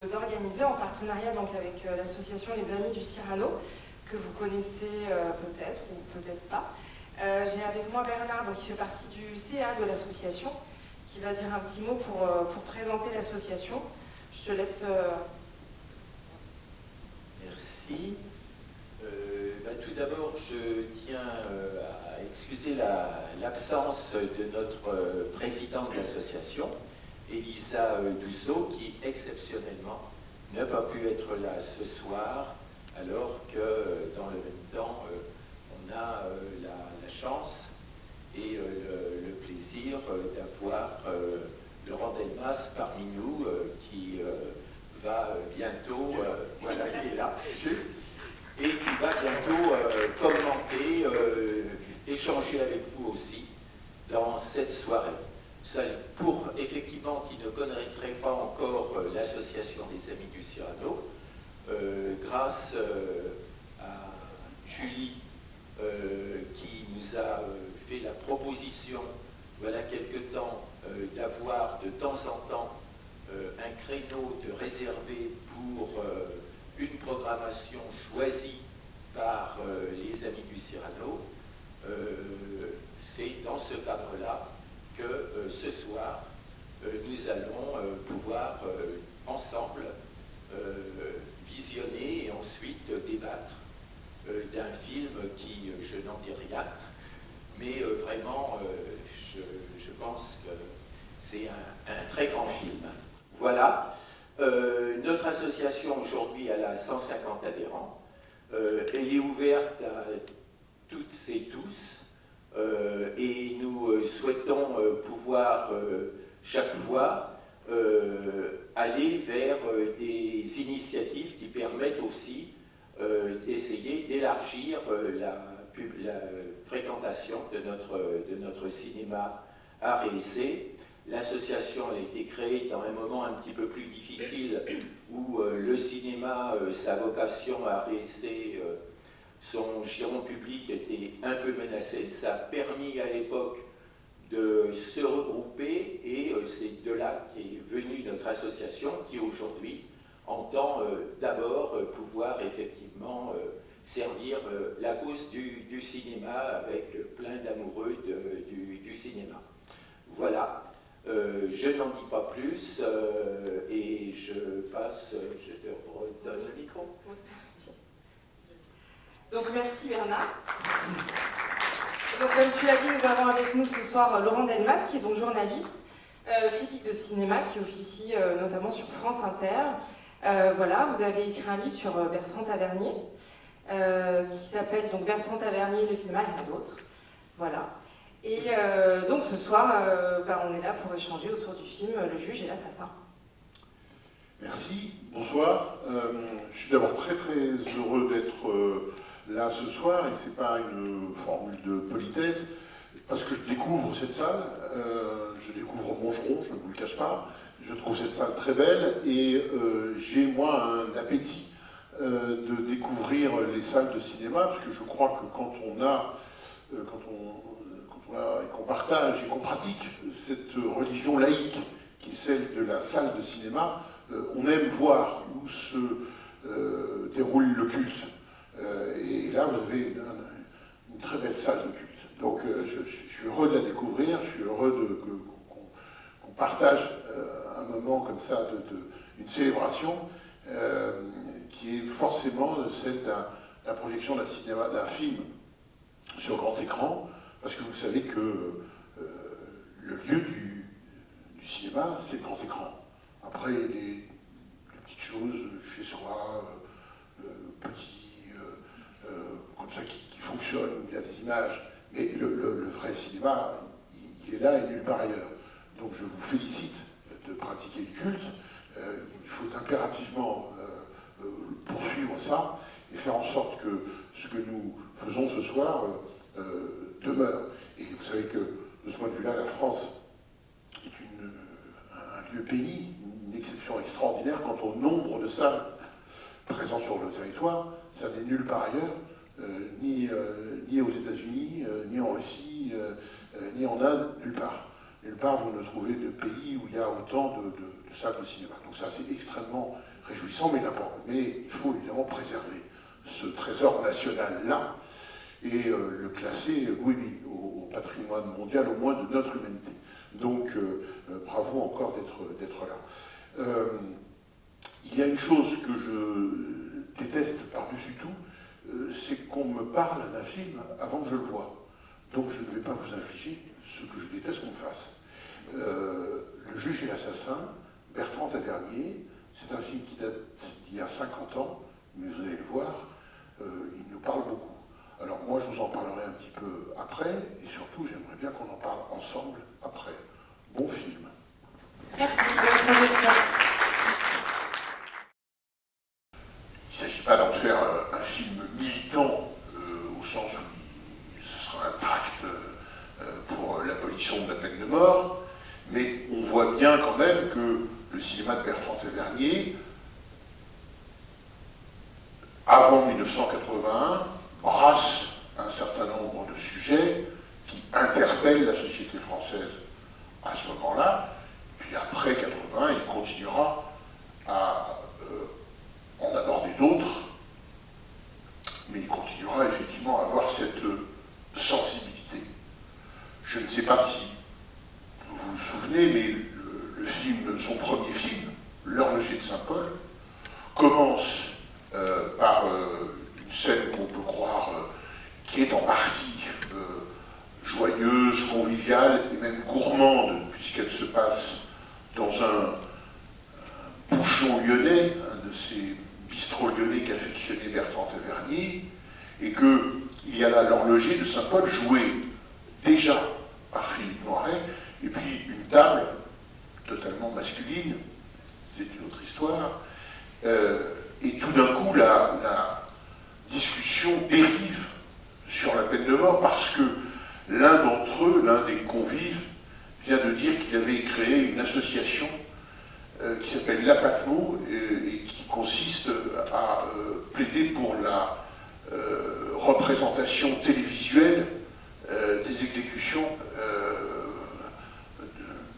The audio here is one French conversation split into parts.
d'organiser en partenariat donc, avec l'association Les Amis du Cyrano, que vous connaissez peut-être ou peut-être pas. J'ai avec moi Bernard, donc, qui fait partie du CA de l'association, qui va dire un petit mot pour présenter l'association. Je te laisse... Merci. Tout d'abord, je tiens à excuser l'absence de notre présidente de l'association, Elisa Dussault, qui exceptionnellement n'a pas pu être là ce soir, alors que dans le même temps, on a la chance et le plaisir d'avoir Laurent Delmas parmi nous, qui va bientôt, voilà, il est là, juste, et qui va bientôt commenter, échanger avec vous aussi dans cette soirée. Ça, pour effectivement qui ne connaîtrait pas encore l'association des Amis du Cyrano, grâce à Julie qui nous a fait la proposition, voilà quelque temps, d'avoir de temps en temps un créneau de réservé pour une programmation choisie par les Amis du Cyrano. C'est dans ce cadre-là que ce soir, nous allons pouvoir ensemble visionner et ensuite débattre d'un film qui, je n'en dis rien, mais vraiment, je pense que c'est un très grand film. Voilà. Notre association aujourd'hui, elle a 150 adhérents. Elle est ouverte à toutes et tous. Et nous souhaitons pouvoir chaque fois aller vers des initiatives qui permettent aussi d'essayer d'élargir la fréquentation de notre cinéma art et essai. L'association a été créée dans un moment un petit peu plus difficile où le cinéma, sa vocation art et essai, son giron public était un peu menacé. Ça a permis à l'époque de se regrouper et c'est de là qu'est venue notre association qui aujourd'hui entend d'abord pouvoir effectivement servir la cause du cinéma avec plein d'amoureux du cinéma. Voilà, je n'en dis pas plus et je te redonne le micro. Donc merci Bernard. Donc comme tu l'as dit, nous avons avec nous ce soir Laurent Delmas, qui est donc journaliste, critique de cinéma, qui officie notamment sur France Inter. Voilà, vous avez écrit un livre sur Bertrand Tavernier, qui s'appelle donc Bertrand Tavernier, le cinéma et rien d'autre. Voilà. Et donc ce soir, on est là pour échanger autour du film Le Juge et l'Assassin. Merci, bonsoir. Je suis d'abord très heureux d'être là ce soir, et c'est pas une formule de politesse, parce que je découvre cette salle, je découvre Montgeron, je ne vous le cache pas, je trouve cette salle très belle, et j'ai moi un appétit de découvrir les salles de cinéma, parce que je crois que quand qu'on partage et qu'on pratique cette religion laïque qui est celle de la salle de cinéma, on aime voir où se déroule le culte. Et là, vous avez une très belle salle de culte. Donc, je suis heureux de la découvrir, je suis heureux qu'on partage un moment comme ça, une célébration qui est forcément celle de la projection d'un film sur grand écran, parce que vous savez que le lieu du cinéma, c'est le grand écran. Après, il y a des petites choses chez soi, comme ça, qui fonctionnent, où il y a des images, mais le vrai cinéma, il est là et nulle part ailleurs. Donc je vous félicite de pratiquer le culte. Il faut impérativement poursuivre ça et faire en sorte que ce que nous faisons ce soir demeure. Et vous savez que, de ce point de vue-là, la France est un lieu béni, une exception extraordinaire quant au nombre de salles présentes sur le territoire. Ça n'est nulle part ailleurs, ni aux États-Unis, ni en Russie, ni en Inde, nulle part. nulle part vous ne trouvez de pays où il y a autant de salles de cinéma. Donc ça c'est extrêmement réjouissant, mais il faut évidemment préserver ce trésor national-là et le classer, oui, au patrimoine mondial, au moins de notre humanité. Donc bravo encore d'être là. Il y a une chose que je déteste par-dessus tout, c'est qu'on me parle d'un film avant que je le voie. Donc je ne vais pas vous infliger ce que je déteste qu'on me fasse. Le juge et l'assassin, Bertrand Tavernier, c'est un film qui date d'il y a 50 ans, mais vous allez le voir, il nous parle beaucoup. Alors moi je vous en parlerai un petit peu après, et surtout j'aimerais bien qu'on en parle ensemble après. Bon film. Merci, bonne projection. Il ne s'agit pas d'en faire un film militant, au sens où ce sera un tract pour l'abolition de la peine de mort, mais on voit bien quand même que le cinéma de Bertrand Tavernier, avant 1981, brasse un certain nombre de sujets qui interpellent la société française à ce moment-là, puis après 81, il continuera à en aborder d'autres, mais il continuera effectivement à avoir cette sensibilité. Je ne sais pas si vous vous souvenez, mais le film, son premier film, L'Horloger de Saint-Paul, commence par une scène qu'on peut croire qui est en partie joyeuse, conviviale et même gourmande, puisqu'elle se passe dans un bouchon lyonnais, un de ces bistrots lyonnais qu'affectionnait Bertrand Tavernier, et qu'il y a là l'horloger de Saint-Paul joué déjà par Philippe Noiret, et puis une table totalement masculine, c'est une autre histoire, et tout d'un coup la discussion dérive sur la peine de mort parce que l'un d'entre eux, l'un des convives, vient de dire qu'il avait créé une association qui s'appelle l'APATMO et qui consiste à plaider pour la représentation télévisuelle des exécutions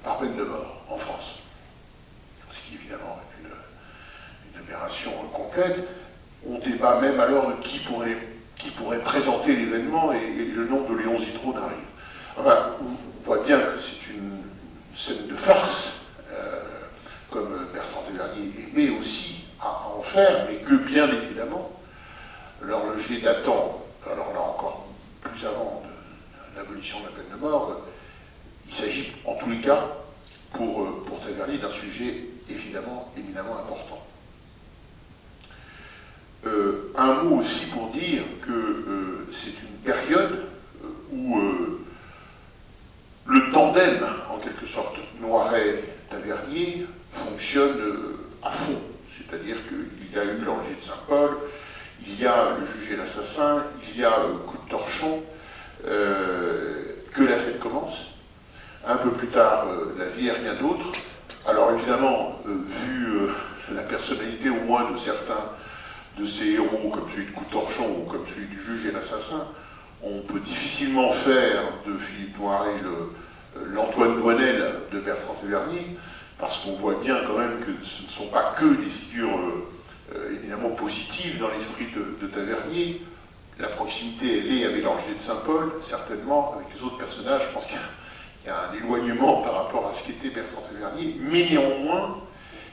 par peine de mort en France. Ce qui évidemment est une aberration complète. On débat même alors de qui pourrait présenter l'événement et le nom de Léon Zitrone arrive. Enfin, on voit bien que c'est une scène de farce, comme Bertrand Tavernier aimait aussi à en faire, mais que bien évidemment, l'horloger datant, alors là encore plus avant de l'abolition de la peine de mort, il s'agit en tous les cas pour Tavernier d'un sujet évidemment éminemment important. Un mot aussi pour dire que c'est une période où le tandem, en quelque sorte, Noiret-Tavernier, fonctionne à fond. C'est-à-dire qu'il y a eu l'Horloger de Saint-Paul, il y a le juge et l'assassin, il y a Coup de torchon, que la fête commence. Un peu plus tard, La vie et rien d'autre. Alors évidemment, vu la personnalité au moins de certains de ces héros, comme celui de Coup de torchon ou comme celui du juge et l'assassin, on peut difficilement faire de Philippe Noiret l'Antoine Doinel de Bertrand Tavernier, parce qu'on voit bien quand même que ce ne sont pas que des figures évidemment positives dans l'esprit de Tavernier. La proximité, elle est avec l'Horloger de Saint-Paul, certainement, avec les autres personnages. Je pense qu'il y a un éloignement par rapport à ce qu'était Bertrand Tavernier, mais néanmoins,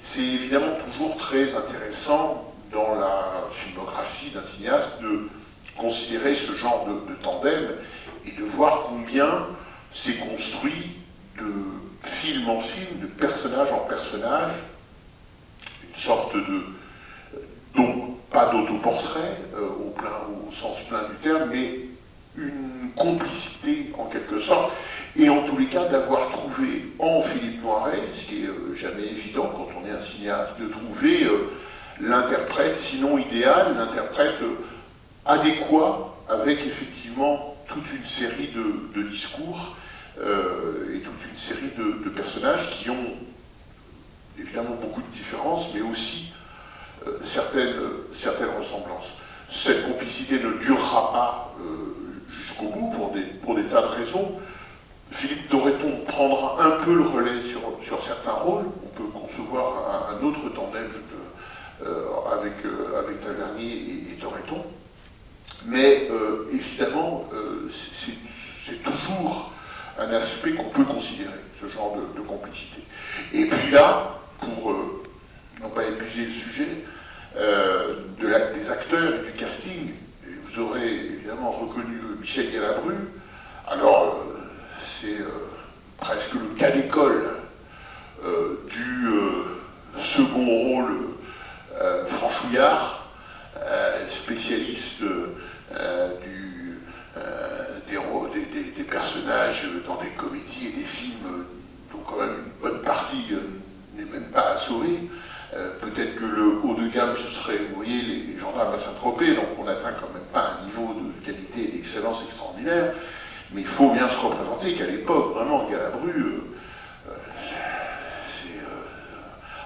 c'est évidemment toujours très intéressant dans la filmographie d'un cinéaste de considérer ce genre de tandem et de voir combien c'est construit de film en film, de personnage en personnage, une sorte de, pas d'autoportrait au sens plein du terme, mais une complicité en quelque sorte, et en tous les cas d'avoir trouvé en Philippe Noiret, ce qui est jamais évident quand on est un cinéaste, de trouver l'interprète, sinon idéal, l'interprète adéquat avec effectivement toute une série de discours et toute une série de personnages qui ont évidemment beaucoup de différences, mais aussi certaines ressemblances. Cette complicité ne durera pas jusqu'au bout pour des tas de raisons. Philippe Dorréton prendra un peu le relais sur certains rôles. On peut concevoir un autre tandem avec Tavernier et Dorréton. Mais évidemment, c'est toujours un aspect qu'on peut considérer, ce genre de complicité. Et puis là, pour non pas épuiser le sujet, des acteurs et du casting, vous aurez évidemment reconnu Michel Galabru. Alors, c'est presque le cas d'école du second rôle franchouillard, spécialiste des personnages dans des comédies et des films dont quand même une bonne partie n'est même pas à sauver. Peut-être que le haut de gamme, ce serait, vous voyez, les gendarmes à Saint-Tropez, donc on n'atteint quand même pas un niveau de qualité et d'excellence extraordinaire. Mais il faut bien se représenter qu'à l'époque, vraiment, Galabru,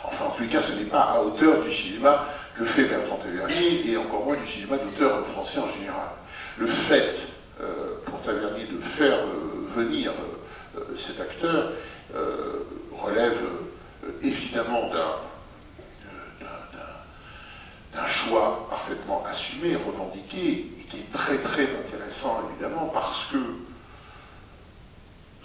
enfin, en tous les cas, ce n'est pas à hauteur du cinéma que fait Bertrand Tavernier, et encore moins du cinéma d'auteur français en général. Le fait, pour Tavernier, de faire venir cet acteur relève évidemment d'un choix parfaitement assumé, revendiqué, et qui est très très intéressant évidemment, parce que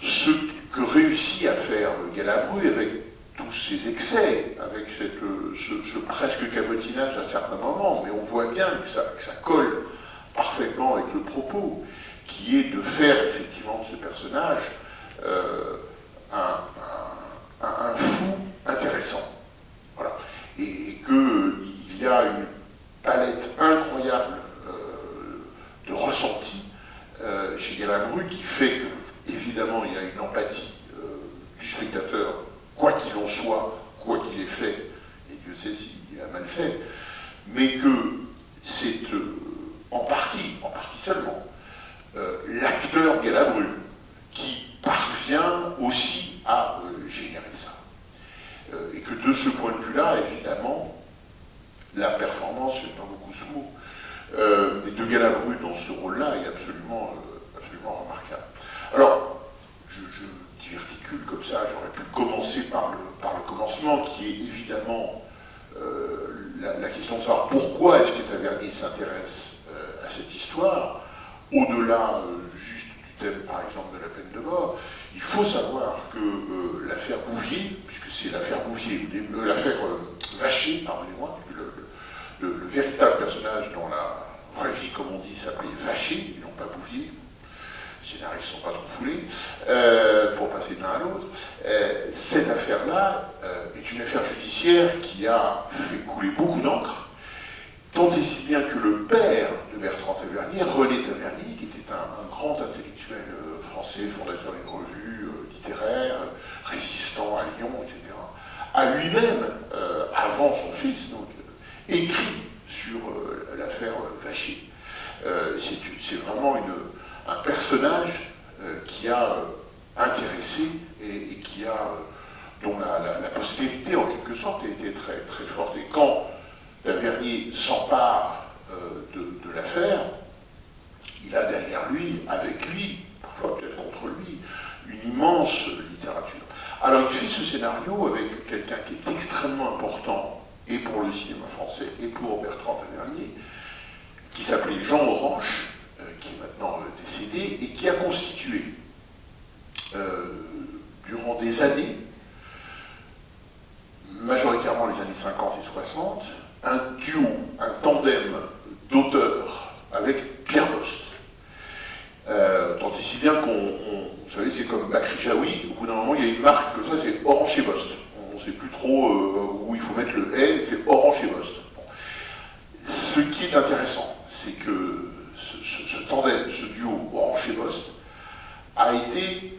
ce que réussit à faire Galabru avec tous ses excès, avec ce presque cabotinage à certains moments, mais on voit bien que ça colle parfaitement avec le propos, qui est de faire effectivement de ce personnage un fou intéressant. Voilà. Et qu'il y a une palette incroyable de ressentis chez Galabru qui fait que, évidemment, il y a une empathie du spectateur, quoi qu'il en soit, quoi qu'il ait fait, et Dieu sait s'il a mal fait, mais que c'est en partie seulement, l'acteur Galabru qui parvient aussi à générer ça. Et que de ce point de vue-là, évidemment, la performance, j'aime pas beaucoup ce mot, mais de Galabru dans ce rôle-là est absolument remarquable. Alors, je diverticule comme ça, j'aurais pu commencer par le commencement, qui est évidemment la question de savoir pourquoi est-ce que Tavernier s'intéresse à cette histoire, au-delà juste du thème, par exemple, de la peine de mort. Il faut savoir que l'affaire Bouvier, puisque c'est l'affaire Bouvier, l'affaire Vacher, pardonnez-moi, le véritable personnage dans la vraie vie, comme on dit, s'appelait Vacher, et non pas Bouvier. Les scénaristes ne sont pas trop foulés, pour passer de l'un à l'autre. Cette affaire-là est une affaire judiciaire qui a fait couler beaucoup d'encre, tant et si bien que le père de Bertrand Tavernier, René Tavernier, qui était un grand intellectuel français, fondateur d'une revue littéraire, résistant à Lyon, etc., a lui-même, avant son fils, donc, écrit sur l'affaire Vacher. C'est vraiment un personnage qui a intéressé et dont la postérité, en quelque sorte, a été très, très forte. Et quand Tavernier s'empare de l'affaire, il a derrière lui, avec lui, parfois peut-être contre lui, une immense littérature. Alors il fait ce scénario avec quelqu'un qui est extrêmement important, et pour le cinéma français, et pour Bertrand Tavernier, qui s'appelait Jean Orange, qui est maintenant décédé, et qui a constitué, durant des années, majoritairement les années 50 et 60, un duo, un tandem d'auteurs avec Pierre Bost. Tant et si bien vous savez, c'est comme Bakri Jaoui, au bout d'un moment, il y a une marque comme ça, c'est Orange et Bost. On ne sait plus trop où il faut mettre le L, c'est Orange et Bost. Bon. Ce qui est intéressant, c'est que ce tandem, ce duo Orange et Bost, a été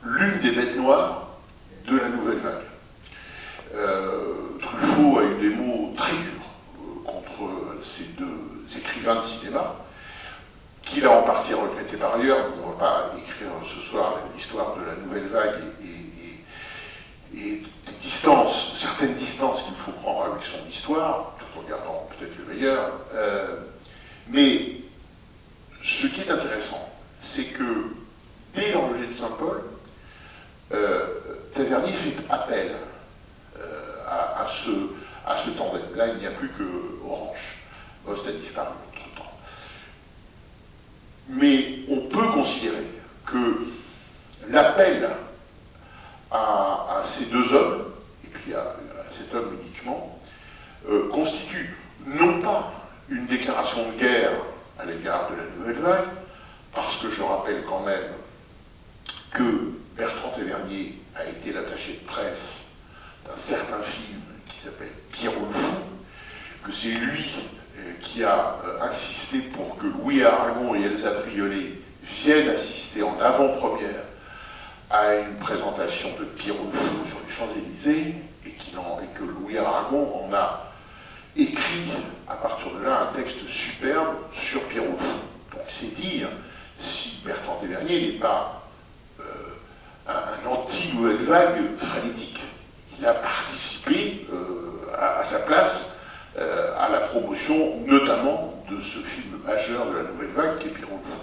l'une des bêtes noires de la nouvelle vague. Truffaut a eu des mots très durs contre ces deux écrivains de cinéma, qu'il a en partie regretté par ailleurs. On ne va pas écrire ce soir l'histoire de la nouvelle vague et des distances, certaines distances qu'il faut prendre avec son histoire, tout en gardant peut-être le meilleur. Mais ce qui est intéressant, c'est que dès dès l'Horloger de Saint-Paul, Tavernier fait appel à ce tandem. Là, il n'y a plus que Orange. Bost a disparu entre-temps. Mais on peut considérer que l'appel à ces deux hommes, et puis à cet homme uniquement, constitue non pas une déclaration de guerre à l'égard de la Nouvelle Vague, parce que je rappelle quand même que Bertrand Tavernier a été l'attaché de presse d'un certain film qui s'appelle Pierrot le Fou, que c'est lui qui a insisté pour que Louis Aragon et Elsa Triolet viennent assister en avant-première à une présentation de Pierrot le Fou sur les Champs-Élysées, et que Louis Aragon en a écrit à partir de là un texte superbe sur Pierrot le Fou. Donc c'est dire si Bertrand Tavernier n'est pas un anti-Nouvelle Vague frénétique. Il a participé à sa place à la promotion notamment de ce film majeur de la Nouvelle Vague qui est Pierrot le Fou.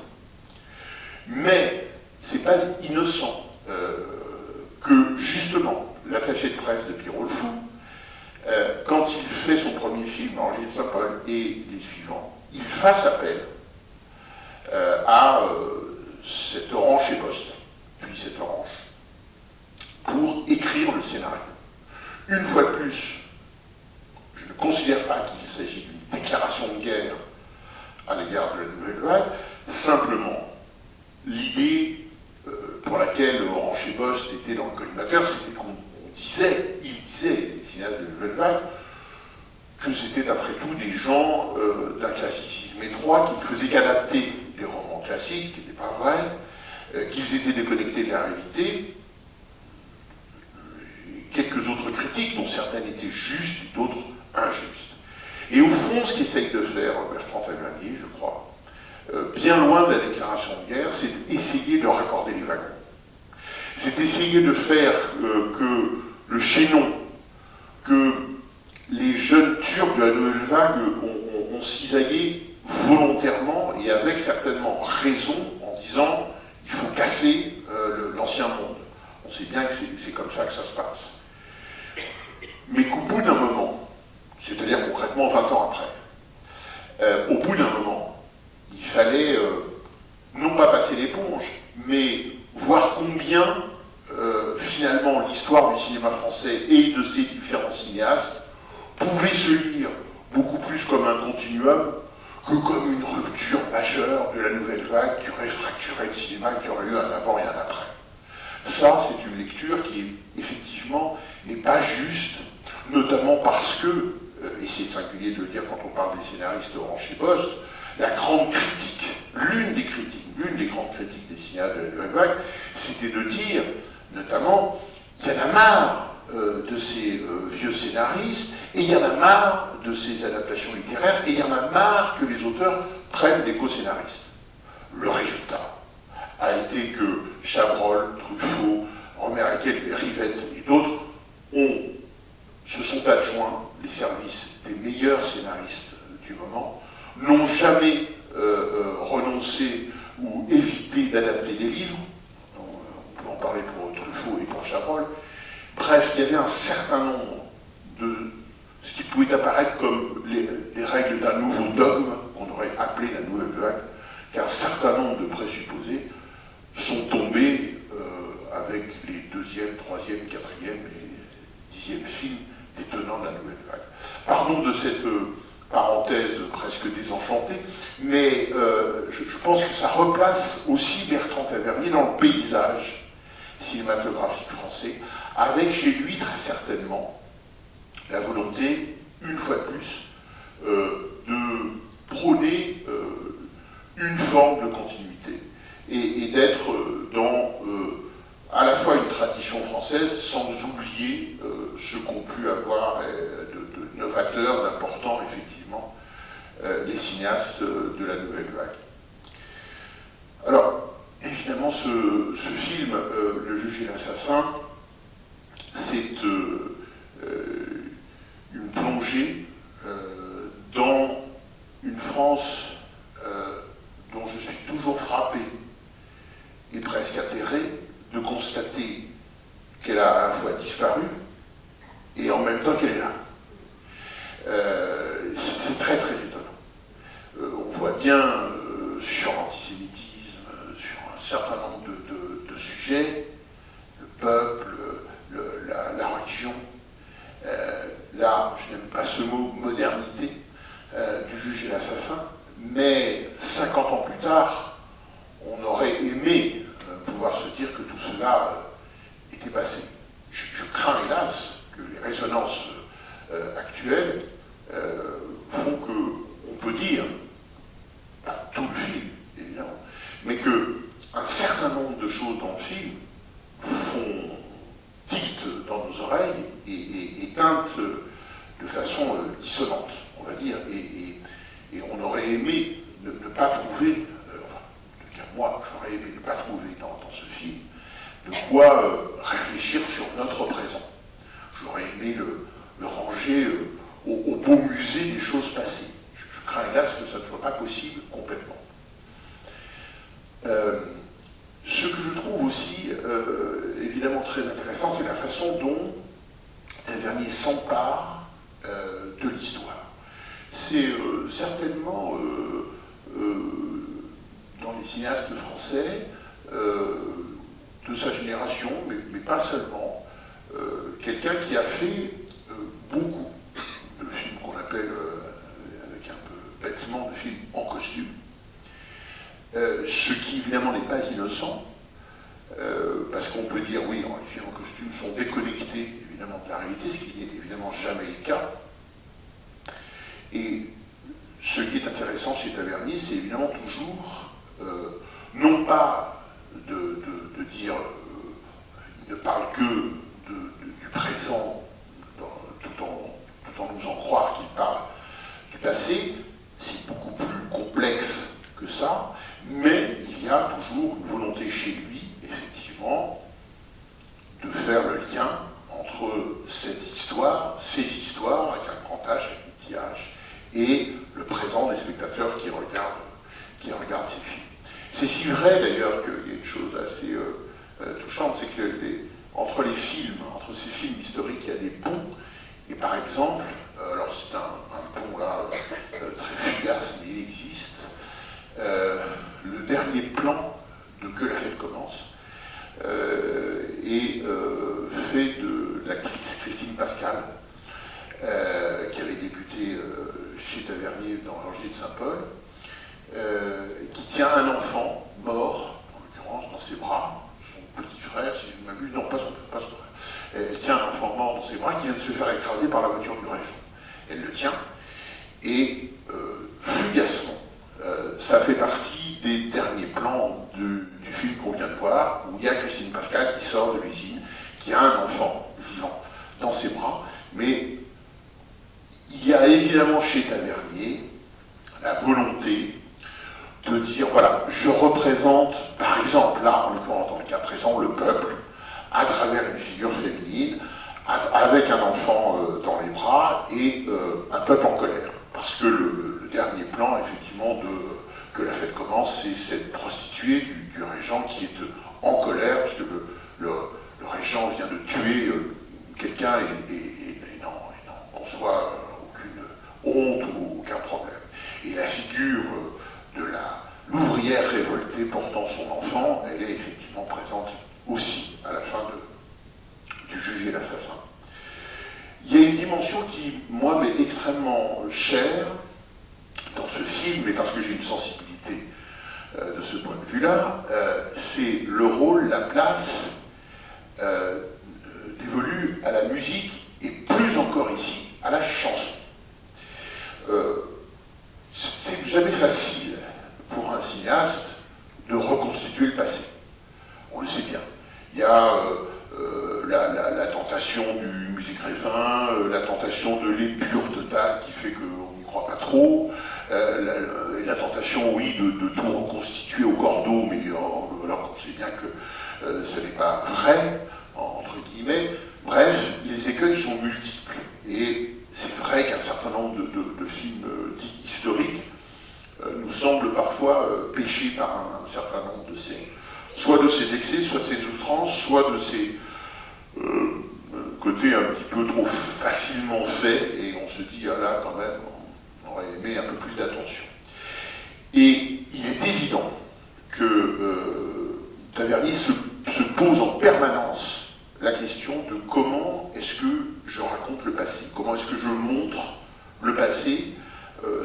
Mais c'est pas innocent que justement l'attaché de presse de Pierrot le Fou, quand il fait son premier film, L'Horloger de Saint-Paul et les suivants, il fasse appel à cette Orange chez Bost, puis cette Orange, pour écrire le scénario. Une fois de plus, je ne considère pas qu'il s'agit d'une déclaration de guerre à l'égard de la Nouvelle Vague, simplement l'idée pour laquelle Orange et Bost était dans le collimateur, c'était qu'on disait, les cinéastes de la Nouvelle Vague, que c'était après tout des gens d'un classicisme étroit qui ne faisaient qu'adapter des romans classiques, ce qui n'était pas vrai, qu'ils étaient déconnectés de la réalité. Quelques autres critiques, dont certaines étaient justes et d'autres injustes. Et au fond, ce qu'essaye de faire Bertrand Tavernier, je crois, bien loin de la déclaration de guerre, c'est essayer de raccorder les wagons. C'est essayer de faire que le chaînon, que les jeunes Turcs de la Nouvelle Vague ont cisaillé volontairement et avec certainement raison en disant il faut casser l'ancien monde. On sait bien que c'est comme ça que ça se passe. Mais qu'au bout d'un moment, c'est-à-dire concrètement 20 ans après, au bout d'un moment, il fallait non pas passer l'éponge, mais voir combien finalement l'histoire du cinéma français et de ses différents cinéastes pouvait se lire beaucoup plus comme un continuum que comme une rupture majeure de la Nouvelle Vague qui aurait fracturé le cinéma et qui aurait eu un avant et un après. Ça, c'est une lecture qui, effectivement, n'est pas juste, notamment parce que, et c'est singulier de le dire quand on parle des scénaristes Orange et Bost, la grande critique, l'une des grandes critiques des cinéastes de la Nouvelle Vague, c'était de dire, notamment, il y en a marre de ces vieux scénaristes, et il y en a marre de ces adaptations littéraires, et il y en a marre que les auteurs prennent des co-scénaristes. Le résultat a été que Chabrol, Truffaut, Romer-Haquet, Rivette et d'autres se sont adjoints les services des meilleurs scénaristes du moment, n'ont jamais renoncé ou évité d'adapter des livres, on peut en parler pour Truffaut et pour Chabrol. Bref, il y avait un certain nombre de ce qui pouvait apparaître comme les règles d'un nouveau dogme, qu'on aurait appelé la Nouvelle Vague, qu'un certain nombre de présupposés sont tombés avec les deuxième, troisième, quatrième et dixième films des tenants de la Nouvelle Vague. Pardon de cette parenthèse presque désenchantée, mais je pense que ça replace aussi Bertrand Tavernier dans le paysage cinématographique français, avec chez lui très certainement la volonté, une fois de plus, de prôner une forme de continuité et d'être dans à la fois une tradition française sans oublier ce qu'ont pu avoir de novateurs, d'importants, effectivement, les cinéastes de la Nouvelle Vague. Alors, évidemment, ce film, Le juge et l'assassin, c'est une plongée dans une France dont je suis toujours frappé et presque atterré là, je n'aime pas ce mot, modernité, du juge et l'assassin, mais 50 ans plus tard, on aurait aimé pouvoir se dire que tout cela était passé. Je crains, hélas, que les résonances actuelles font qu'on peut dire, pas tout le film, évidemment, mais qu'un certain nombre de choses dans le film font tilt dans nos oreilles et teintent de façon dissonante, on va dire, et on aurait aimé ne pas trouver, enfin, en tout cas moi, j'aurais aimé ne pas trouver dans ce film de quoi réfléchir sur notre présent. J'aurais aimé le ranger au beau musée des choses passées. Je crains hélas que ça ne soit pas possible complètement. Ce que je trouve aussi évidemment très intéressant, c'est la façon dont Tavernier s'empare de l'histoire. C'est certainement dans les cinéastes français de sa génération, mais pas seulement, quelqu'un qui a fait beaucoup de films qu'on appelle, avec un peu bêtement, de films en costume. Ce qui évidemment n'est pas innocent, parce qu'on peut dire oui, les films en costume sont déconnectés évidemment de la réalité, ce qui n'est évidemment jamais le cas. Et ce qui est intéressant chez Tavernier, c'est évidemment toujours, non pas de dire, il ne parle que du présent, tout en nous faisant croire qu'il parle du passé, c'est beaucoup plus complexe que ça, mais il y a toujours une volonté chez lui, effectivement, de faire le lien entre cette histoire, ces histoires, avec un grand H, avec un petit H, et le présent des spectateurs qui regardent ces films. C'est si vrai d'ailleurs qu'il y a une chose assez touchante, c'est que entre les films, entre ces films historiques, il y a des ponts, et par exemple, alors c'est un pont là très fugace, mais il existe, le dernier plan de Que la fête commence est fait de l'actrice Christine Pascal, qui avait débuté chez Tavernier dans l'Ange de Saint-Paul, qui tient un enfant mort, en l'occurrence dans ses bras, son petit frère, si je ne m'abuse, non pas son frère, elle tient un enfant mort dans ses bras qui vient de se faire écraser par la voiture du régent. Elle le tient, et fugacement, ça fait partie des derniers plans du film qu'on vient de voir, où il y a Christine Pascal qui sort de l'usine, qui a un enfant vivant dans ses bras, mais il y a évidemment chez Tavernier la volonté de dire, voilà, je représente, par exemple, là, en l'occurrence, dans le cas présent, le peuple, à travers une figure féminine, avec un enfant dans les bras, et un peuple en colère. Parce que le dernier plan, effectivement, de Que la fête commence, c'est cette prostituée du régent qui est en colère, parce que le régent vient de tuer quelqu'un et n'en conçoit aucune honte ou aucun problème. Et la figure de l'ouvrière révoltée portant son enfant, elle est effectivement présente aussi à la fin du Juge et l'assassin. Il y a une dimension qui, moi, m'est extrêmement chère dans ce film, mais parce que j'ai une sensibilité de ce point de vue-là, c'est le rôle, la place dévolue à la musique, et plus encore ici, à la chanson. C'est jamais facile pour un cinéaste de reconstituer le passé. On le sait bien. Il y a la tentation du musée Grévin, la tentation de l'épure totale qui fait qu'on n'y croit pas trop, la tentation, oui, de tout reconstituer au cordeau, mais alors qu'on sait bien que ce n'est pas vrai, entre guillemets. Bref, les écueils sont multiples. Et c'est vrai qu'un certain nombre de films dits historiques nous semblent parfois pécher par un certain nombre soit de ces excès, soit de ces outrances, soit de ces côtés un petit peu trop facilement faits, et on se dit, ah là, quand même, on aurait aimé un peu plus d'attention. Et il est évident que Tavernier se pose en permanence la question de comment est-ce que je raconte le passé, comment est-ce que je montre le passé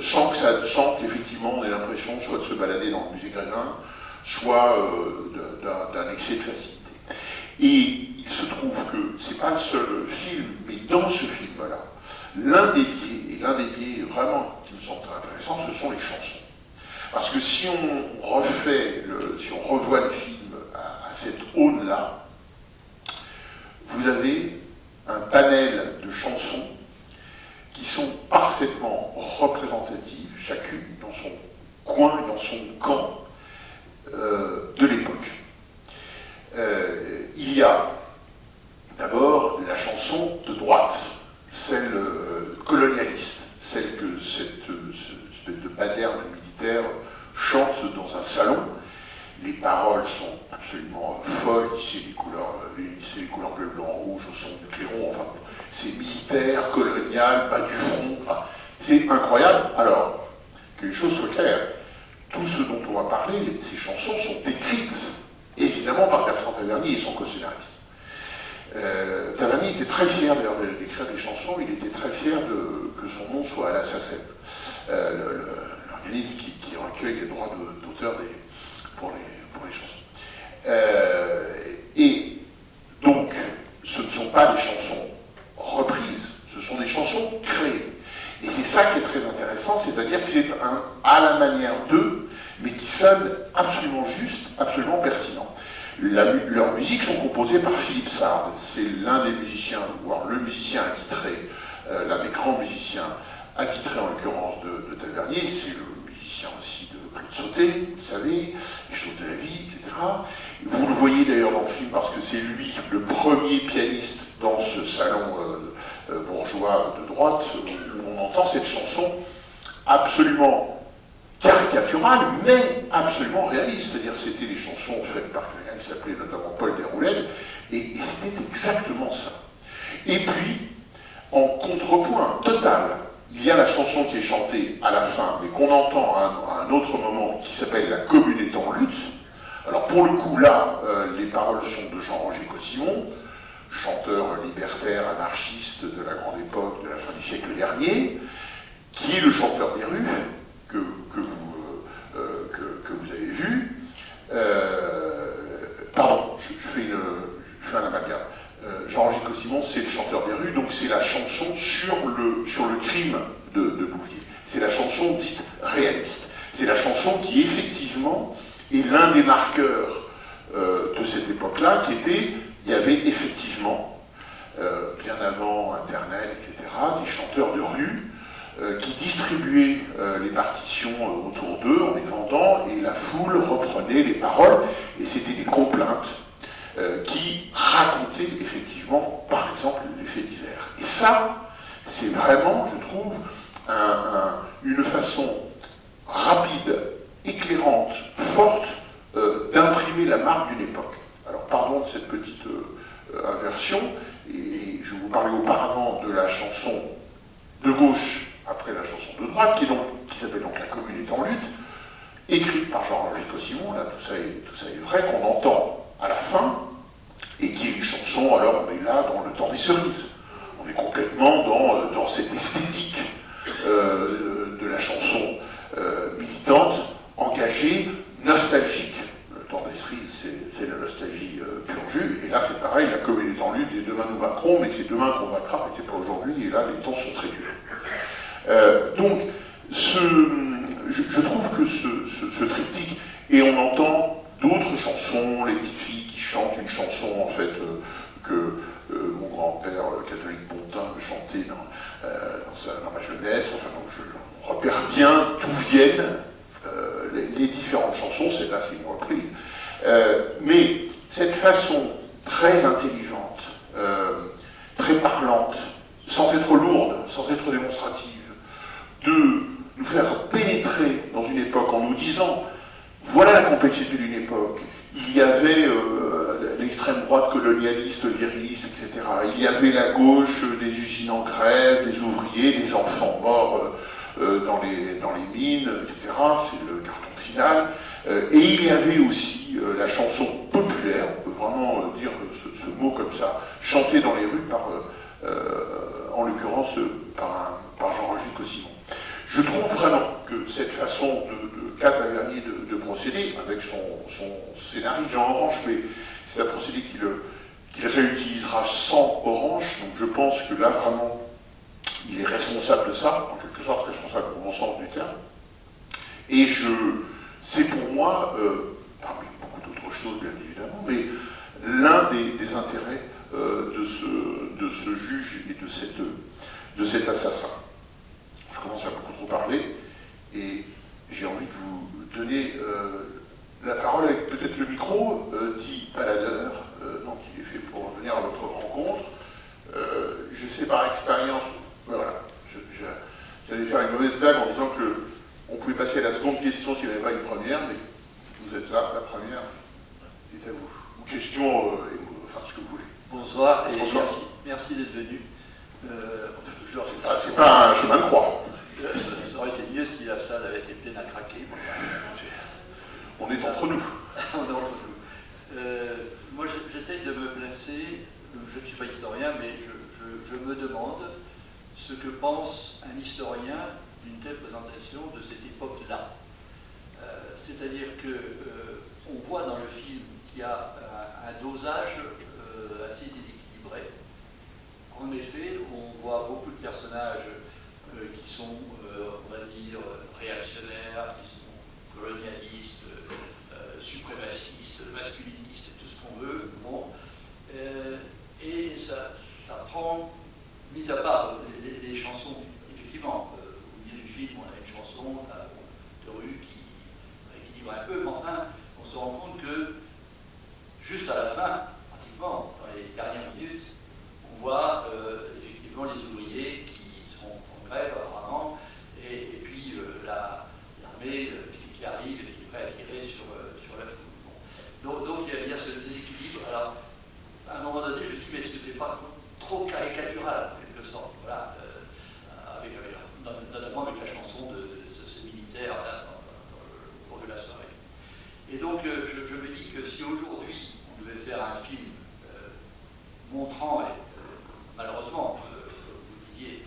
sans qu'effectivement on ait l'impression soit de se balader dans le musée Grévin, soit d'un excès de facilité. Et il se trouve que c'est pas le seul film, mais dans ce film-là, l'un des biais vraiment qui me semble très intéressant, ce sont les chansons. Parce que si on revoit le film à cette aune-là, vous avez un panel de chansons qui sont parfaitement représentatives, chacune dans son coin, dans son camp de l'époque. Il y a d'abord la chanson de droite, celle colonialiste, celle que cette espèce de baderne militaire chante dans un salon. Les paroles sont absolument folles, c'est les couleurs bleu, blanc, rouge au son du clairon, enfin, c'est militaire, colonial, bas du front, enfin, c'est incroyable. Alors, que les choses soient claires, tout ce dont on va parler, ces chansons sont écrites, évidemment, par Bertrand Tavernier et son co-scénariste. Tavernier était très fier d'ailleurs d'écrire des chansons, il était très fier que son nom soit à la SACEM, l'organisme qui recueille les droits d'auteur pour les chansons. Et donc, ce ne sont pas des chansons reprises, ce sont des chansons créées. Et c'est ça qui est très intéressant, c'est-à-dire que c'est un à la manière d'eux, mais qui sonne absolument juste, absolument pertinent. Leurs musiques sont composées par Philippe Sard, c'est l'un des musiciens, voire le musicien attitré, l'un des grands musiciens attitrés en l'occurrence de Tavernier, c'est le musicien aussi de Claude Sautet, vous savez, Les choses de la vie, etc. Vous le voyez d'ailleurs dans le film parce que c'est lui le premier pianiste dans ce salon bourgeois de droite où on entend cette chanson absolument caricaturale, mais absolument réaliste. C'est-à-dire que c'était des chansons faites par quelqu'un qui s'appelait notamment Paul Déroulède, et c'était exactement ça. Et puis, en contrepoint total, il y a la chanson qui est chantée à la fin, mais qu'on entend à un autre moment, qui s'appelle La commune est en lutte. Alors pour le coup, là, les paroles sont de Jean-Roger Cossimon, chanteur libertaire, anarchiste de la grande époque de la fin du siècle dernier, qui est le chanteur des rues, que vous avez vu. Pardon, je fais un amalgame. Jean-Roger Cossimon, c'est le chanteur des rues, donc c'est la chanson sur le crime de Bouvier. C'est la chanson dite réaliste. C'est la chanson qui, effectivement, est l'un des marqueurs de cette époque-là, il y avait effectivement, bien avant Internet, etc., des chanteurs de rue qui distribuaient les partitions autour d'eux en les vendant, et la foule reprenait les paroles, et c'était des complaintes qui racontaient effectivement, par exemple, les faits divers. Et ça, c'est vraiment, je trouve, une façon rapide, éclairante, forte, d'imprimer la marque d'une époque. Alors, pardon de cette petite inversion, et je vous parlais auparavant de la chanson de gauche après la chanson de droite, qui s'appelle donc La commune est en lutte, écrite par Jean-Roger Cossimon, là tout ça est vrai, qu'on entend à la fin, et qui est une chanson, alors on est là dans le temps des cerises. On est complètement dans cette esthétique de la chanson militante, engagée, nostalgique. Le temps des cerises, c'est la nostalgie pure jus, et là c'est pareil, la commune est en lutte, et demain nous vaincrons, mais c'est demain qu'on vaincra, mais c'est pas aujourd'hui, et là les temps sont très durs. Donc, je trouve que ce triptyque, et on entend d'autres chansons, les petites filles qui chantent une chanson en fait que mon grand-père catholique Bontin me chantait dans ma jeunesse, enfin donc je repère bien d'où viennent les différentes chansons, celle-là c'est une reprise. Mais cette façon très intelligente, très parlante, sans être lourde, sans être démonstrative, de nous faire pénétrer dans une époque en nous disant voilà la complexité d'une époque. Il y avait l'extrême droite colonialiste, viriliste, etc. Il y avait la gauche des usines en grève, des ouvriers, des enfants morts dans les mines, etc. C'est le carton final. Et il y avait aussi la chanson populaire, on peut vraiment dire ce mot comme ça, chanté dans les rues par, en l'occurrence, par Jean-Roger Cossimon. Je trouve vraiment que cette façon de Kat Tavernier de procéder, avec son scénariste Jean Orange, mais c'est un procédé qu'il réutilisera sans Orange, donc je pense que là, vraiment, il est responsable de ça, en quelque sorte responsable au bon sens du terme. Et c'est pour moi, parmi beaucoup d'autres choses bien évidemment, mais l'un des intérêts de ce juge et de cet assassin. Je commence à beaucoup trop parler et j'ai envie de vous donner la parole avec peut-être le micro, dit baladeur, donc il est fait pour venir à votre rencontre. Je sais par expérience, voilà, j'allais faire une mauvaise blague en disant qu'on pouvait passer à la seconde question s'il n'y avait pas une première, mais vous êtes là, la première est à vous. Ou question, enfin ce que vous voulez. Bonsoir et Bonsoir. merci d'être venu. C'est pas un chemin de croix. Ça aurait été mieux si la salle avait été pleine à craquer. On est entre nous. On est entre nous. Moi, j'essaye de me placer, je ne suis pas historien, mais je me demande ce que pense un historien d'une telle présentation de cette époque-là. C'est-à-dire qu'on voit dans le film qu'il y a un dosage assez déséquilibré. En effet, on voit beaucoup de personnages qui sont, on va dire, réactionnaires, qui sont colonialistes, suprémacistes, masculinistes, tout ce qu'on veut. Bon. Et ça prend, mis à part les chansons, effectivement, au milieu du film, on a une chanson de rue qui rééquilibre un peu, mais enfin, on se rend compte que juste à la fin, pratiquement, dans les dernières minutes, on voit effectivement les ouvriers qui sont en grève apparemment, et puis l'armée qui arrive et qui est prête à tirer sur la foule. Bon. Donc il y a ce déséquilibre. Alors, à un moment donné, je me dis, mais est-ce que c'est pas trop caricatural, en quelque sorte, voilà, notamment avec la chanson de ce militaire là, au cours de la soirée. Et donc, je me dis que si aujourd'hui, on devait faire un film montrant, et malheureusement, vous disiez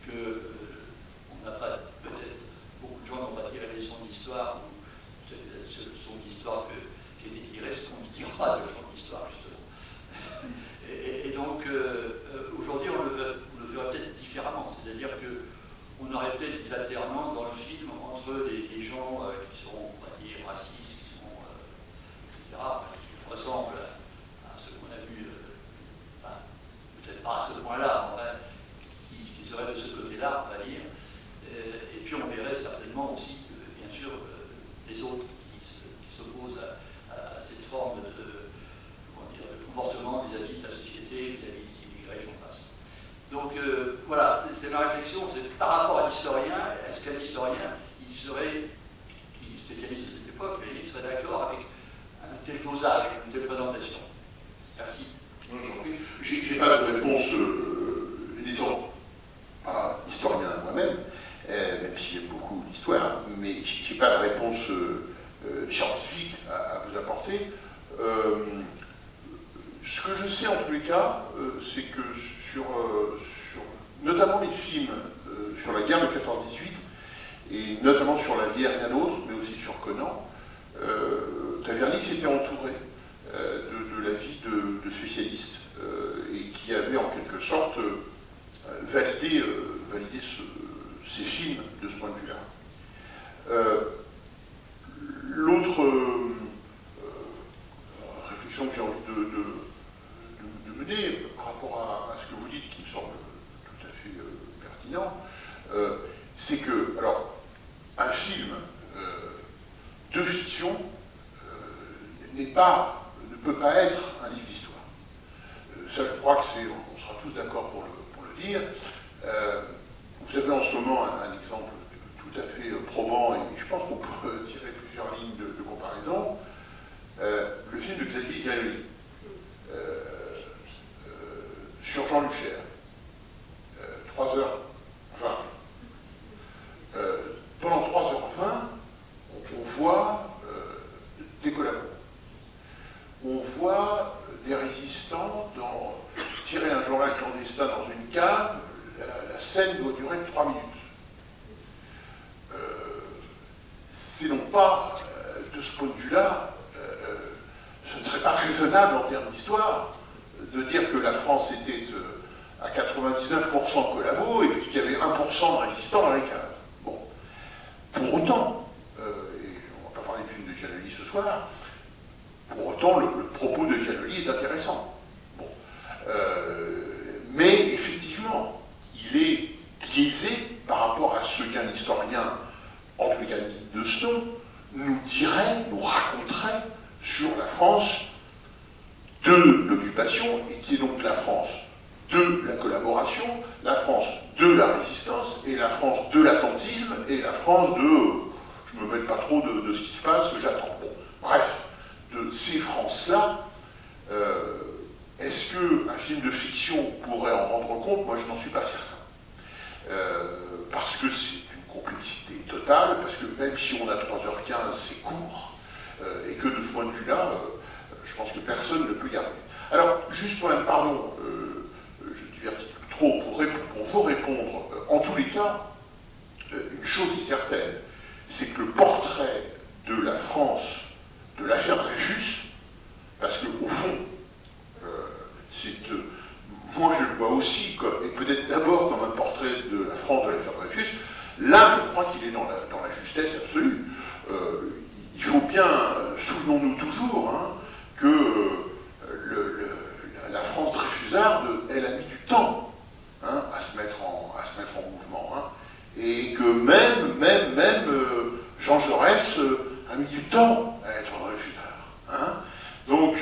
qu'on n'a pas, peut-être, beaucoup de gens n'ont pas tiré les leçons de l'histoire, ou ce leçon d'histoire qui a été tiré, ce qu'on ne tirera de leçon d'histoire, justement. Et donc, aujourd'hui, on le ferait peut-être différemment, c'est-à-dire qu'on aurait peut-être des alternances dans le film entre les gens qui sont, on va dire, racistes, qui sont, etc., qui ressemblent à ce qu'on a vu, peut-être pas à ce point-là, enfin, qui seraient de ce côté-là, on va dire. Et puis on verrait certainement aussi, bien sûr, les autres qui s'opposent à cette forme de comportement vis-à-vis de la société, vis-à-vis des immigrés, j'en passe. Donc voilà, c'est ma réflexion, c'est par rapport à l'historien, est-ce qu'un historien, il serait, qui est spécialiste de cette époque, il serait d'accord avec un tel dosage, une telle présentation? Merci. J'ai pas de réponse, n'étant pas historien moi-même, même si j'aime beaucoup l'histoire, mais j'ai pas de réponse scientifique à vous apporter. Ce que je sais en tous les cas, c'est que sur notamment les films sur la guerre de 14-18, et notamment sur La vie et rien d'autre, mais aussi sur Conan, Taverny s'était entouré de l'avis de spécialistes et qui avaient en quelque sorte validé ces films de ce point de vue-là. L'autre réflexion que j'ai envie de mener par rapport à ce que vous dites, qui me semble tout à fait pertinent, c'est que, alors, un film de fiction ne peut pas être un livre d'histoire. Ça, je crois que on sera tous d'accord pour le dire. Vous avez en ce moment un exemple tout à fait probant, et je pense qu'on peut tirer plusieurs lignes de comparaison. Le film de Xavier Galloli sur Jean Luchère, 3h20. Pendant 3h20, on voit des collabos. On scène doit durer 3 minutes. C'est non pas, de ce point de vue-là, ce ne serait pas raisonnable en termes d'histoire de dire que la France était à 99% collabo et puis qu'il y avait 1% de résistants dans les caves. Bon. Pour autant, et on ne va pas parler du film de Giannoli ce soir, pour autant, le propos de Giannoli est intéressant. Bon. Mais effectivement, il est biaisé par rapport à ce qu'un historien, en tout cas de Ston, nous dirait, nous raconterait sur la France de l'occupation, et qui est donc la France de la collaboration, la France de la résistance, et la France de l'attentisme, et la France de je ne me mêle pas trop de ce qui se passe, j'attends. Bon, bref, de ces Frances-là, est-ce qu'un film de fiction pourrait en rendre compte? Moi, je n'en suis pas certain. Parce que c'est une complexité totale, parce que même si on a 3h15, c'est court, et que de ce point de vue-là, je pense que personne ne peut y arriver. Alors, juste pour pardon, je divertis trop, pour vous répondre, en tous les cas, une chose est certaine, c'est que le portrait de la France, de l'affaire Dreyfus, parce qu'au fond, moi je le vois aussi, et peut-être d'abord comme un portrait de la France de l'affaire Dreyfus, là je crois qu'il est dans la justesse absolue. Il faut bien, souvenons-nous toujours, hein, que la France dreyfusarde, elle a mis du temps, hein, à se mettre en mouvement, hein, et que même Jean Jaurès a mis du temps à être dreyfusard. Hein. Donc,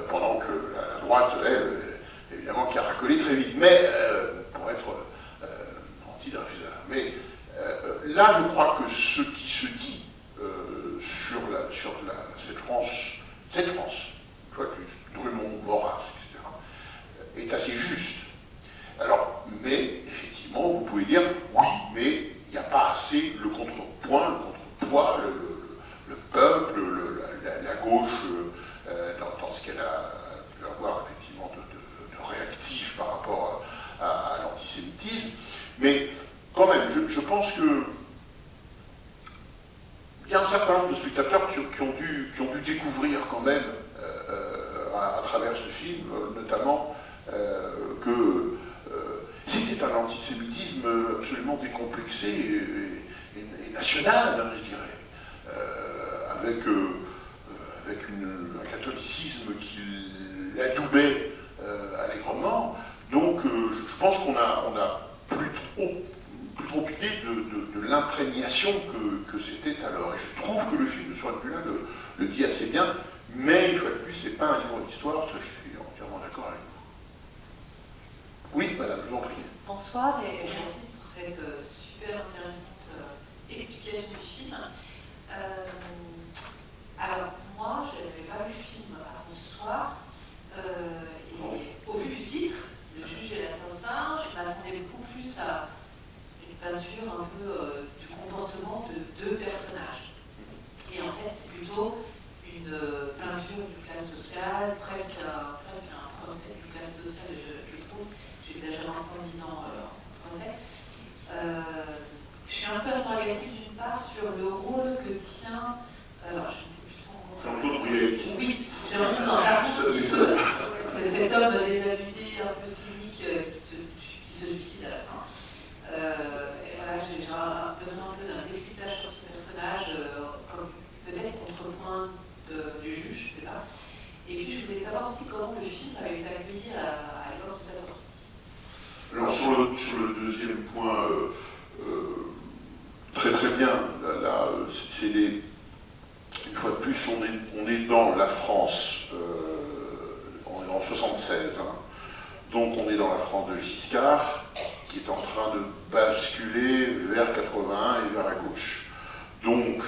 pendant que la droite, elle, évidemment, caracolait très vite, mais pour être anti-dreyfusard. Mais là, je crois que ce qui se dit sur cette France, une fois de plus, Drummond, Maurras, etc., est assez juste. Alors, mais, effectivement, vous pouvez dire, oui, mais il n'y a pas assez le contrepoint, le contrepoids, le peuple, la gauche, dans ce qu'elle a pu avoir, effectivement, de réactif par rapport à l'antisémitisme. Mais, quand même, je pense que il y a un certain nombre de spectateurs qui ont dû découvrir quand même, à travers ce film, notamment, que c'était un antisémitisme absolument décomplexé et national, hein, je dirais, avec un catholicisme qui l'adoubait allègrement. Donc, je pense qu'on a plus trop idée de l'imprégnation que c'était alors. Et je trouve que le film de ce point de vue-là le dit assez bien, mais une fois de plus, c'est pas un livre d'histoire, ça je suis entièrement d'accord avec vous. Oui, madame, je vous en prie. Bonsoir et merci pour cette super intéressante explication du film. Alors, moi, je n'avais pas vu le film avant ce soir, et au vu du titre, Le juge et l'assassin, je m'attendais beaucoup plus à une peinture un peu du comportement de deux personnages. Et en fait, c'est plutôt une peinture d'une classe sociale, presque un procès d'une classe sociale, je trouve. J'exagère un peu en disant procès. Je suis un peu interrogative d'une part sur le rôle que tient. Alors, je ne sais plus son rôle. Oui, j'ai envie d'en parler un petit peu. C'est cet homme désabusé, un peu cynique, qui se suicide à la fin. Voilà, j'ai besoin un peu d'un décryptage sur ce personnage, comme peut-être contrepoint du juge, je ne sais pas. Et puis je voulais savoir aussi comment le film avait été accueilli à l'époque de sa sortie. Alors sur le deuxième point, très très bien, là c'est une fois de plus, on est dans la France, on est en 76, hein. Donc on est dans la France de Giscard, qui est en train de basculer vers 81 et vers la gauche. Donc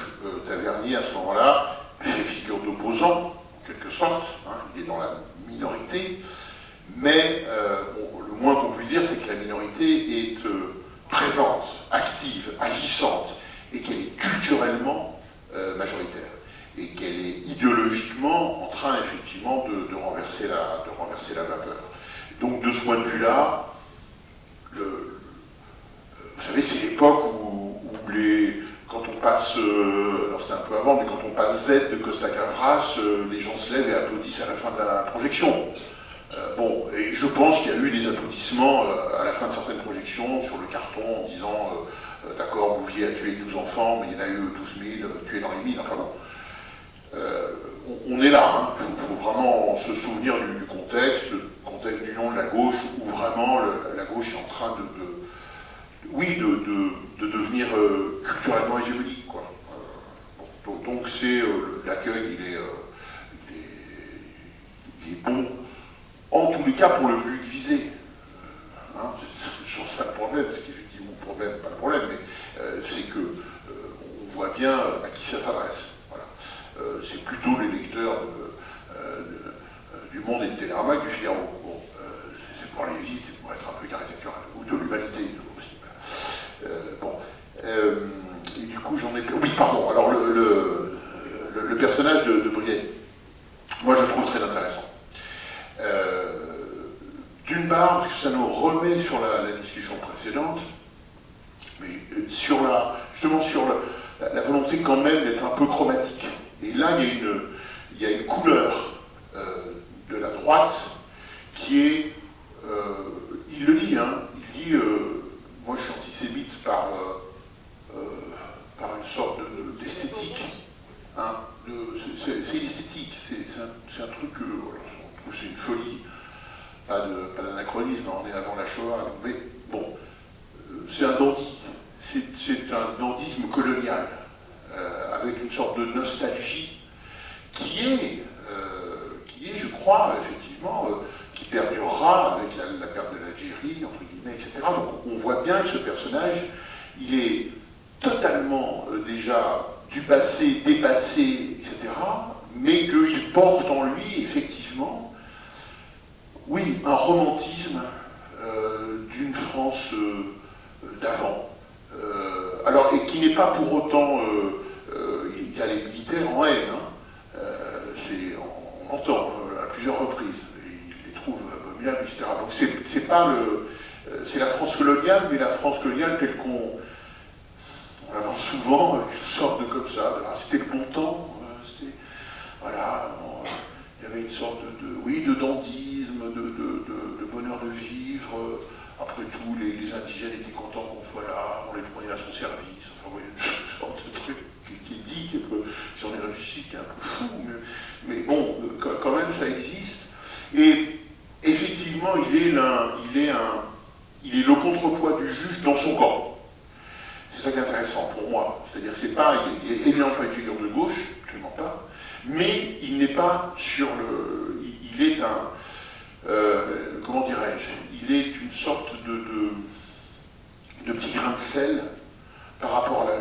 Tavernier, à ce moment-là, fait figure d'opposant, en quelque sorte, hein, il est dans la minorité, mais le moins qu'on puisse dire, c'est que la minorité est présente, active, agissante, et qu'elle est culturellement majoritaire, et qu'elle est idéologiquement en train, effectivement, de renverser la vapeur. Donc, de ce point de vue-là, passe, alors c'était un peu avant, mais quand on passe Z de Costa Gavras, les gens se lèvent et applaudissent à la fin de la projection. Bon, et je pense qu'il y a eu des applaudissements à la fin de certaines projections sur le carton en disant d'accord, Bouvier a tué 12 enfants, mais il y en a eu 12 000 tués dans les mines, enfin bon. On est là, hein. Il faut vraiment se souvenir du contexte, le contexte du nom de la gauche, où vraiment la gauche est en train de devenir culturellement hégémonique, quoi. Bon, donc c'est l'accueil, il est bon, en tous les cas pour le public visé. Hein, c'est toujours ça le problème, c'est qu'effectivement le problème, pas le problème, mais c'est que on voit bien à qui ça s'adresse. Voilà. C'est plutôt les lecteurs du Monde et de Télérama que du Figaro. Bon, c'est pour aller vite, c'est pour être un peu caricatural, ou de l'humanité aussi. Bon. Et du coup, j'en ai... Oui, pardon. Alors, le personnage de Brienne, moi, je le trouve très intéressant. D'une part, parce que ça nous remet sur la discussion précédente, mais justement sur la volonté quand même d'être un peu chromatique. Et là, il y a une couleur de la droite qui est... il le dit, hein, il dit moi je suis antisémite par une sorte d'esthétique. Hein, c'est l'esthétique, c'est un truc, c'est une folie, pas d'anachronisme, on est avant la Shoah, mais bon, c'est un dandy, c'est un dandisme colonial, avec une sorte de nostalgie qui est, je crois, effectivement, qui perdurera avec la perte de l'Algérie, entre guillemets, etc. Donc on voit bien que ce personnage, il est totalement déjà du passé, dépassé, etc., mais qu'il porte en lui, effectivement, oui, un romantisme d'une France d'avant. Alors, et qui n'est pas pour autant... il y a les militaires en haine, hein. On entend à plusieurs reprises, il les trouve abominables, etc. Donc c'est pas c'est la France coloniale, mais la France coloniale telle qu'on avance souvent, une sorte de comme ça, c'était le bon temps, voilà, il y avait une sorte de dandisme, de bonheur de vivre. Après tout, les indigènes étaient contents qu'on soit là, on les prenait à son service, enfin, vous voyez, une sorte de truc qui dit que, si on est réfléchi, qui est un peu fou, mais bon, quand même, ça existe. Et effectivement, il est le contrepoids du juge dans son camp. C'est ça qui est intéressant pour moi. C'est-à-dire qu'il est évidemment pas une figure de gauche, absolument pas, mais il n'est pas sur le... Il est un... comment dirais-je, il est une sorte de petit grain de sel par rapport à la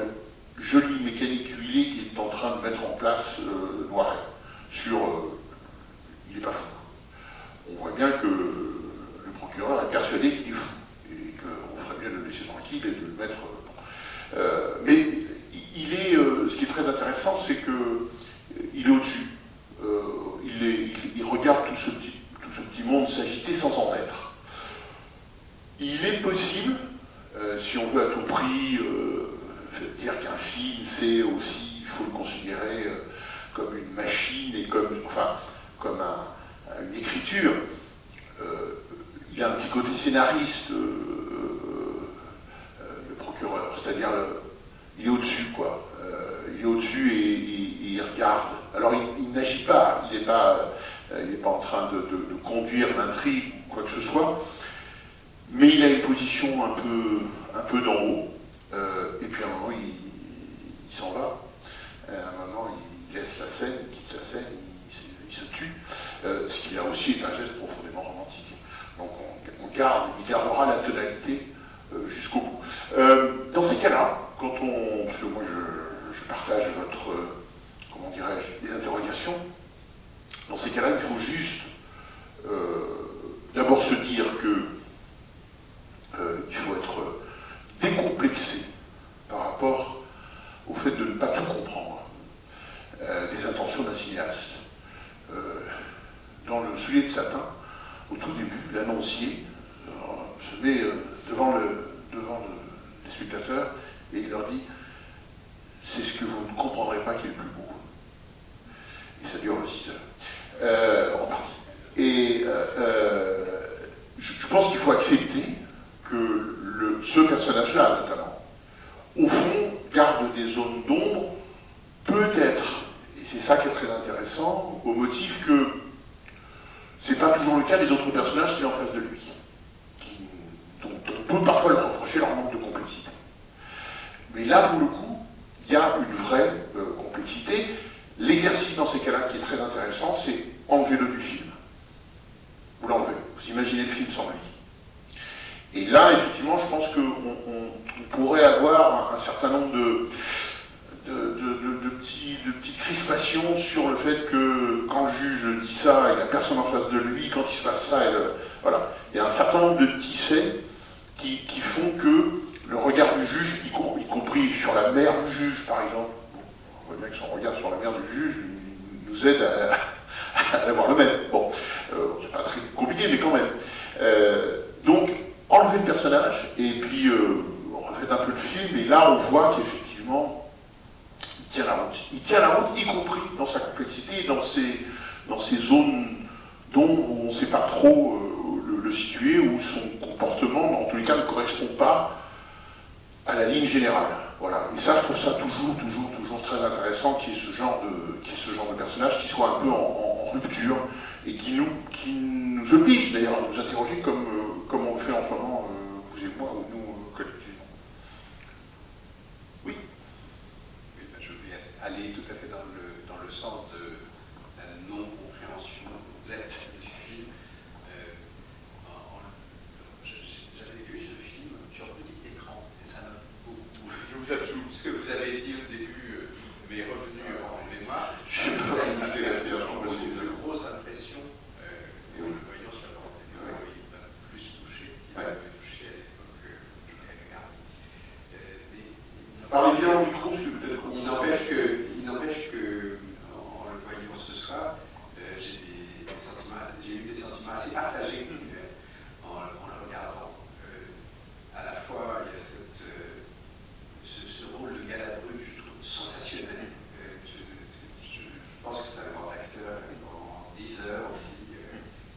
jolie mécanique huilée qu'il est en train de mettre en place Noiret. Il n'est pas fou. On voit bien que le procureur est persuadé qu'il est fou et qu'on ferait bien de le laisser tranquille et de le mettre... mais il est, ce qui est très intéressant, c'est qu'il est au-dessus. Il regarde tout ce petit monde s'agiter sans en être. Il est possible, si on veut à tout prix dire qu'un film, c'est aussi, il faut le considérer comme une machine et comme une écriture. Il y a un petit côté scénariste, le procureur, c'est-à-dire il est au-dessus, quoi. Il est au-dessus et il regarde. Alors il n'agit pas, il n'est pas en train de conduire l'intrigue ou quoi que ce soit, mais il a une position un peu d'en haut, et puis à un moment il s'en va, à un moment il laisse la scène, il quitte la scène, il se tue, ce qui là aussi est un geste profondément romantique. Donc il gardera la tonalité jusqu'au bout. Dans ces cas-là, parce que moi je partage votre, comment dirais-je, des interrogations, dans ces cas-là, il faut juste d'abord se dire que il faut être décomplexé par rapport au fait de ne pas tout comprendre des intentions d'un cinéaste. Dans le Soulier de satin, au tout début, l'annoncier se met devant les spectateurs et il leur dit « c'est ce que vous ne comprendrez pas qui est le plus beau. Et ça dure 6 heures, en partie. Et je pense qu'il faut accepter que ce personnage-là, notamment, au fond, garde des zones d'ombre, peut-être, et c'est ça qui est très intéressant, au motif que c'est pas toujours le cas des autres personnages qui sont en face de lui, dont on peut parfois leur reprocher leur manque de complexité. Mais là, pour le coup, il y a une vraie complexité. L'exercice dans ces cas-là qui est très intéressant, c'est enlevez-le du film. Vous l'enlevez, vous imaginez le film sans lui. Et là, effectivement, je pense qu'on pourrait avoir un certain nombre de petites crispations sur le fait que quand le juge dit ça, et la personne en face de lui, quand il se passe ça, voilà. Il y a un certain nombre de petits faits qui font que le regard du juge, y compris sur la mère du juge, par exemple, on voit bien que son regard sur la mère du juge nous aide à avoir le même. Bon, c'est pas très compliqué, mais quand même. Donc, enlever le personnage, et puis refaites un peu le film, et là, on voit qu'effectivement, il tient la route. Il tient la route, y compris dans sa complexité, dans ces zones d'ombre où on ne sait pas trop le situer, où son comportement, en tous les cas, ne correspond pas à la ligne générale. Voilà. Et ça, je trouve ça toujours très intéressant qu'il y ait ce genre de personnage qui soit un peu en rupture et qui nous oblige d'ailleurs à nous interroger comme on le fait en ce moment, vous et moi, ou nous collectivement. Oui. Oui, ben, je vais aller tout à fait dans le sens de la non-compréhension complète du film. J'avais vu ce film sur petit écran et ça m'a beaucoup. Ce que vous avez dit au début m'est revenu en mémoire. J'ai eu de grosses impressions en le voyant sur la grande télévision, il m'a plus touché. Il m'avait touché à l'époque je l'ai regardé. Parlez bien au micro, parce que peut-être. Il n'empêche que, en le voyant ce soir, j'ai eu des sentiments assez partagés en le regardant. À la fois, il y a ce rôle de Galabru que je trouve sensationnel. Je pense que c'est un grand acteur en 10 heures aussi.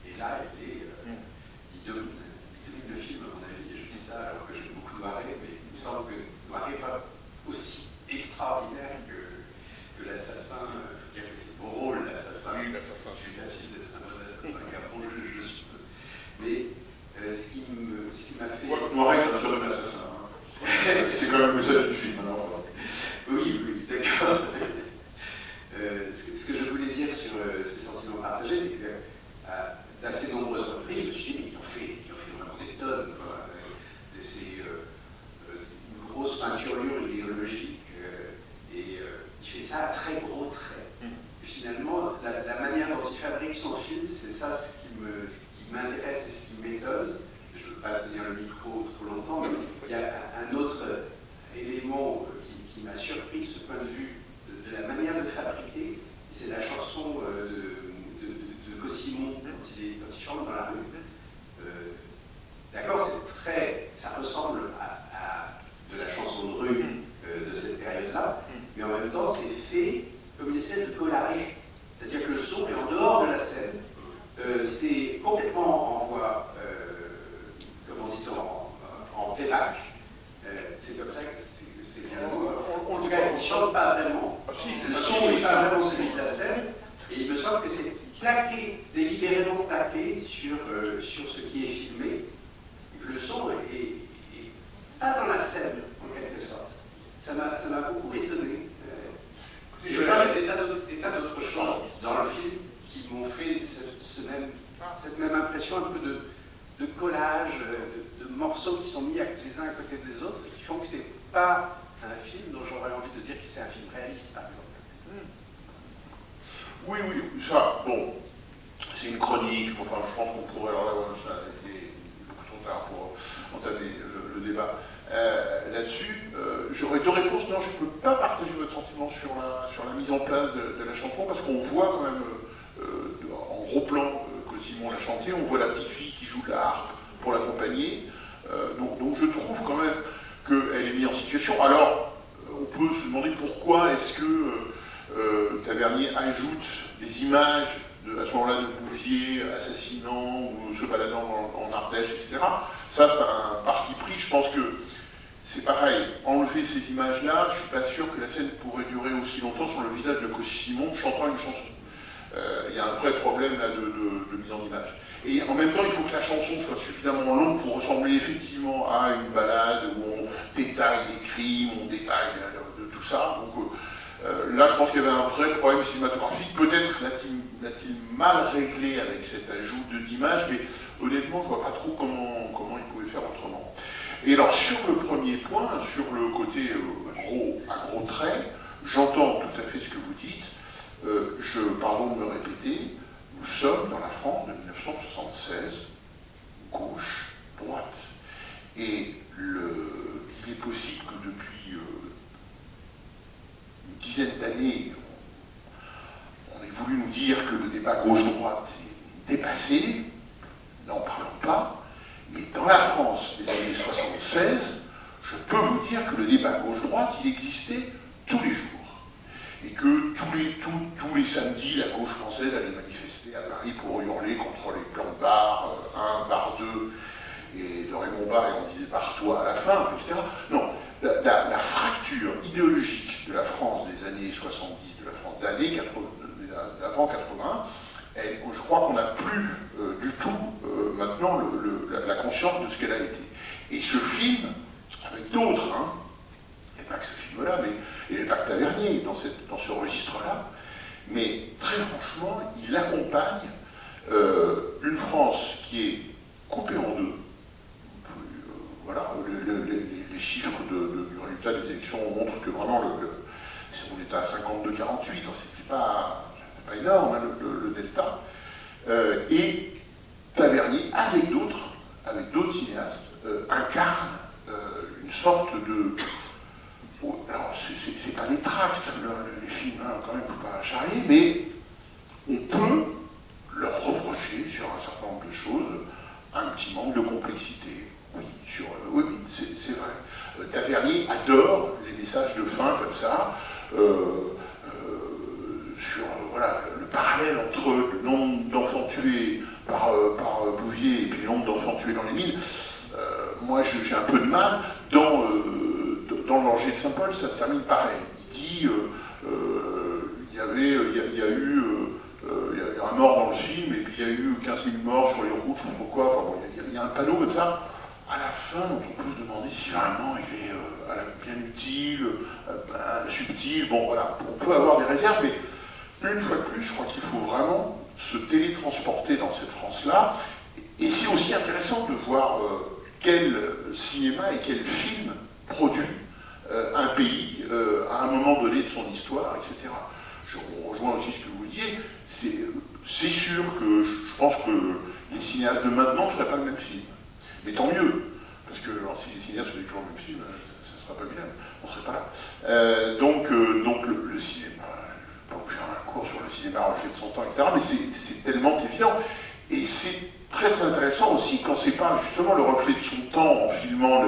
Et là, il domine le film, à mon avis. Et je dis ça alors que j'aime beaucoup Noiret, mais il me semble que Noiret n'est pas aussi extraordinaire que l'assassin. Il faut dire que c'est le beau rôle, l'assassin. Oui, l'assassin. C'est facile d'être un bon assassin qu'un bon juge, je suppose. Mais ce qui m'a fait. Noiret est un très bon assassin. C'est quand même le message du film, alors. Oui, d'accord. Ce que je voulais dire sur ces sentiments partagés, c'est que d'assez nombreuses reprises, je me suis dit, mais ils ont fait vraiment des tonnes, quoi. C'est une grosse peinturlure idéologique, et il fait ça à très gros traits. Et finalement, la manière dont il fabrique son film, c'est ça ce qui m'intéresse et ce qui m'étonne. Je ne veux pas tenir le micro trop longtemps, mais il y a un autre élément qui m'a surpris de ce point de vue de la manière de fabriquer, c'est la chanson de Cossimon quand il chante dans la rue. D'accord, ça ressemble à de la chanson de rue de cette période-là, mais en même temps c'est fait comme une espèce de collage, c'est-à-dire que le son est en dehors de la scène. C'est complètement en voix, comment dit-on, en playback. C'est comme ça que c'est bien. On ne chante pas vraiment. Le son n'est pas vraiment celui de la scène. Et il me semble que c'est plaqué, délibérément plaqué sur ce qui est filmé. Et que le son est pas dans la scène, en quelque sorte. Ça m'a beaucoup étonné. Je vois des tas d'autres choses dans le film qui m'ont fait cette même impression un peu de collage, de morceaux qui sont mis les uns à côté des autres et qui font que c'est pas un film dont j'aurais envie de dire que c'est un film réaliste, par exemple. Oui, ça, bon, c'est une chronique, enfin, je pense qu'on pourrait, alors là, il est beaucoup trop tard pour entamer le débat là-dessus. J'aurais deux réponses. Non, je ne peux pas partager votre sentiment sur la mise en place de la chanson, parce qu'on voit quand même, en gros plan, que Simon l'a chanté, on voit la petite fille qui joue de la harpe pour l'accompagner, donc je trouve quand même qu'elle est mise en situation. Alors, on peut se demander pourquoi est-ce que Tavernier ajoute des images à ce moment-là de Bouvier assassinant ou se baladant en Ardèche, etc. Ça, c'est un parti pris. Je pense que c'est pareil. Enlever ces images-là, je ne suis pas sûr que la scène pourrait durer aussi longtemps sur le visage de Cossimon chantant une chanson. Il y a un vrai problème là de mise en image. Et en même temps, il faut que la chanson soit suffisamment longue pour ressembler effectivement à une balade où on détaille des crimes, on détaille de tout ça. Donc là, je pense qu'il y avait un vrai problème cinématographique. Peut-être l'a-t-il mal réglé avec cet ajout d'images, mais honnêtement, je ne vois pas trop comment il pouvait faire autrement. Et alors, sur le premier point, sur le côté à gros traits, j'entends tout à fait ce que vous dites. Pardon de me répéter, nous sommes dans la France de 1976, gauche, droite. Et il est possible que depuis une dizaine d'années, on ait voulu nous dire que le débat gauche-droite est dépassé, n'en parlons pas, mais dans la France des années 76, je peux vous dire que le débat gauche-droite, il existait tous les jours. Et que tous les samedis, la gauche française allait manifester à Paris pour hurler contre les plans de bar 1, bar 2, et de Raymond Barre, et on disait barre-toi à la fin, etc. Non, la fracture idéologique de la France des années 70, de la France d'avant 80, je crois qu'on n'a plus du tout maintenant la conscience de ce qu'elle a été. Et ce film, avec d'autres, et pas que ce film-là, mais il n'y avait pas que Tavernier dans ce registre-là, mais très franchement, il accompagne une France qui est coupée en deux. Voilà, les chiffres du résultat des élections montrent que vraiment, on était à 52-48, c'était pas énorme, le delta. Et Tavernier, avec d'autres cinéastes, incarne une sorte de... Alors, c'est pas des tracts, les films, quand même, il ne faut pas charrier, mais on peut leur reprocher sur un certain nombre de choses un petit manque de complexité. Oui, c'est vrai. Tavernier adore les messages de fin comme ça, sur le parallèle entre le nombre d'enfants tués par Bouvier et puis le nombre d'enfants tués dans les mines. Moi, j'ai un peu de mal. Dans l'Angers de Saint-Paul, ça se termine pareil. Il dit il y a eu un mort dans le film, et puis il y a eu 15 000 morts sur les routes, je ne sais pas pourquoi. Enfin, bon, il y a un panneau comme ça. À la fin, on peut se demander si vraiment il est bien utile, subtil. Bon, voilà, on peut avoir des réserves, mais une fois de plus, je crois qu'il faut vraiment se télétransporter dans cette France-là. Et c'est aussi intéressant de voir quel cinéma et quel film produit un pays à un moment donné de son histoire, etc. Je rejoins aussi ce que vous disiez. C'est sûr que je pense que les cinéastes de maintenant ne feraient pas le même film. Mais tant mieux, parce que si les cinéastes faisaient toujours le même film, ça ne serait pas bien, on ne serait pas là. Donc le cinéma, je ne vais pas vous faire un cours sur le cinéma reflet de son temps, etc., mais c'est tellement évident. Et c'est très très intéressant aussi quand c'est pas justement le reflet de son temps en filmant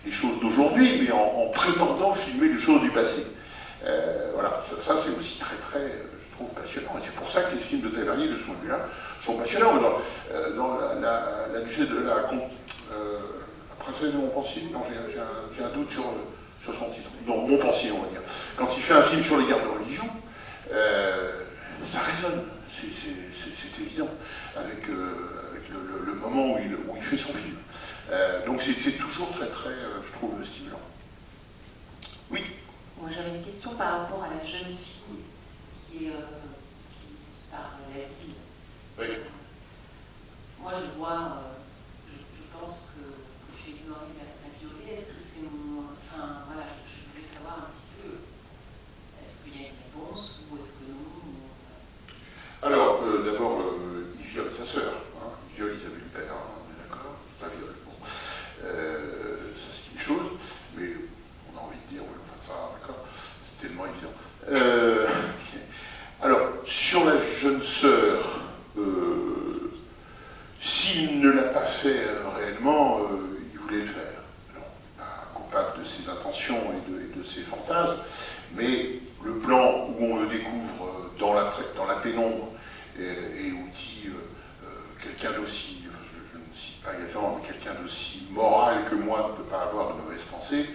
les choses d'aujourd'hui, mais en prétendant filmer les choses du passé. Voilà, ça c'est aussi très très, je trouve, passionnant. Et c'est pour ça que les films de Tavernier, de ce point de vue-là, sont passionnants. Dans la Duchesse de la Princesse de Montpensier, non, j'ai un doute sur son titre. Non, Montpensier, on va dire. Quand il fait un film sur les guerres de religion, ça résonne, c'est évident, avec le moment où il fait son film. Donc c'est toujours très très, je trouve, stimulant. Oui. Moi j'avais une question par rapport à la jeune fille qui parle l'asile. Oui. Moi je vois, je pense que Philippe Noiret l'a violée. Est-ce que c'est mon... Enfin voilà, je voulais savoir un petit peu, est-ce qu'il y a une réponse ou est-ce que non Alors, d'abord, il viole sa sœur, il viole Isabelle Huppert, on est d'accord, pas viol. Bon. Ça c'est une chose, mais on a envie de dire, oui, enfin ça, d'accord, c'est tellement évident. Alors, sur la jeune sœur, s'il ne l'a ses intentions et de ses fantasmes, mais le plan où on le découvre dans la pénombre et où dit quelqu'un d'aussi, je ne cite pas exactement, mais quelqu'un d'aussi moral que moi ne peut pas avoir de mauvaises pensées,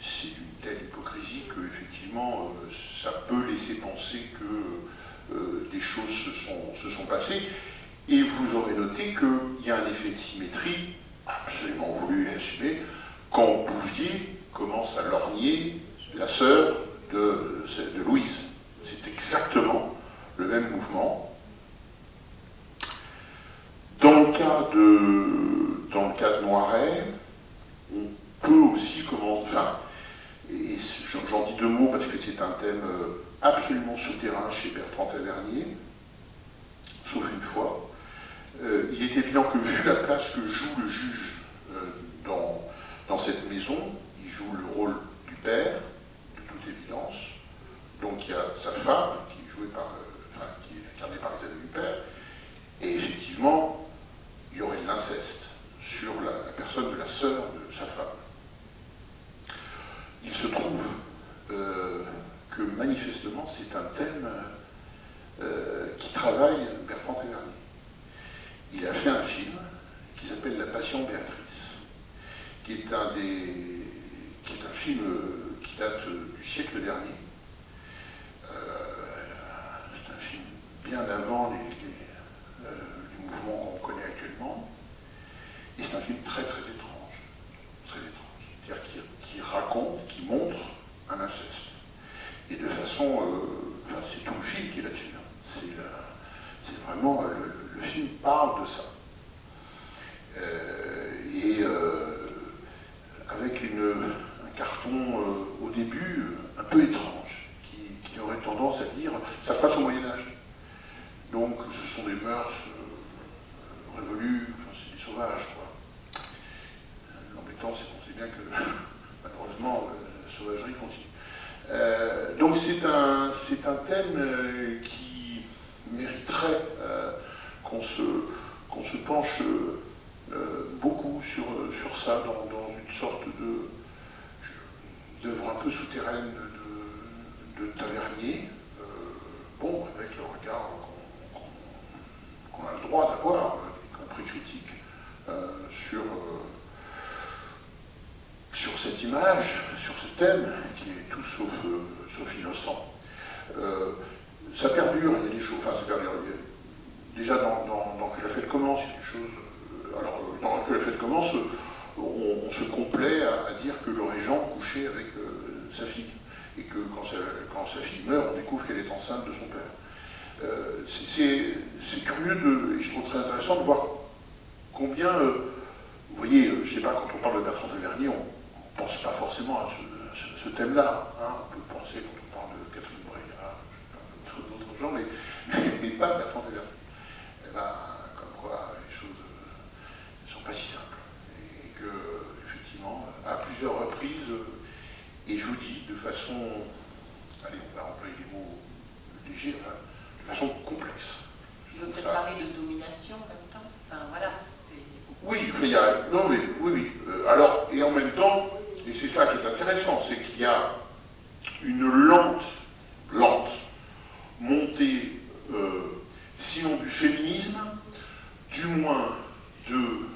c'est d'une telle hypocrisie que effectivement ça peut laisser penser que des choses se sont passées. Et vous aurez noté qu'il y a un effet de symétrie absolument voulu et assumé quand Bouvier commence à lorgner la sœur de Louise. C'est exactement le même mouvement. Dans le cas de Noiret, on peut aussi commencer... Enfin, et j'en dis deux mots parce que c'est un thème absolument souterrain chez Bertrand Tavernier, sauf une fois. Il est évident que vu la place que joue le juge dans cette maison, il joue le rôle du père, de toute évidence. Donc il y a sa femme, qui est incarnée par les amis du père, et effectivement, il y aurait de l'inceste sur la personne de la sœur de sa femme. Il se trouve que manifestement c'est un thème qui travaille Bertrand Tavernier. Il a fait un film qui s'appelle La Passion Béatrice, qui est un film qui date du siècle dernier. C'est un film bien avant les mouvements qu'on connaît actuellement. Et c'est un film très très étrange. Très étrange. C'est-à-dire qui raconte, qui montre un inceste. Et de façon... c'est tout le film qui est là-dessus. C'est vraiment... Le film parle de ça. Avec un carton au début un peu étrange, qui aurait tendance à dire ça se passe au Moyen-Âge. Donc ce sont des mœurs révolues, c'est des sauvages, quoi. L'embêtant, c'est qu'on sait bien que malheureusement la sauvagerie continue. Donc c'est un thème qui mériterait qu'on se penche beaucoup sur ça dans une sorte d'œuvre un peu souterraine de Tavernier, avec le regard qu'on a le droit d'avoir, y compris critique, sur cette image, sur ce thème, qui est tout sauf innocent. Ça perdure, il y a des choses, ça perdure. Déjà dans Que la fête commence, il y a des choses. Alors, dans Que la fête commence, on se complaît à dire que le régent couchait avec sa fille. Et que quand sa fille meurt, on découvre qu'elle est enceinte de son père. C'est curieux, et je trouve très intéressant de voir combien. Vous voyez, je ne sais pas, quand on parle de Bertrand Tavernier, on ne pense pas forcément à ce thème-là. Hein. On peut penser, quand on parle de Catherine Breillat, d'autres gens, mais pas Bertrand Tavernier. Comme quoi les choses ne sont pas si simples. Et que, effectivement, à plusieurs reprises, et je vous dis de façon, allez, on va employer des mots légers, de façon complexe. Tu veux peut-être parler de domination en même temps? Enfin, voilà, c'est... Oui, il y a... Non, mais oui. Alors, et en même temps, et c'est ça qui est intéressant, c'est qu'il y a une lente montée, sinon du féminisme, du moins de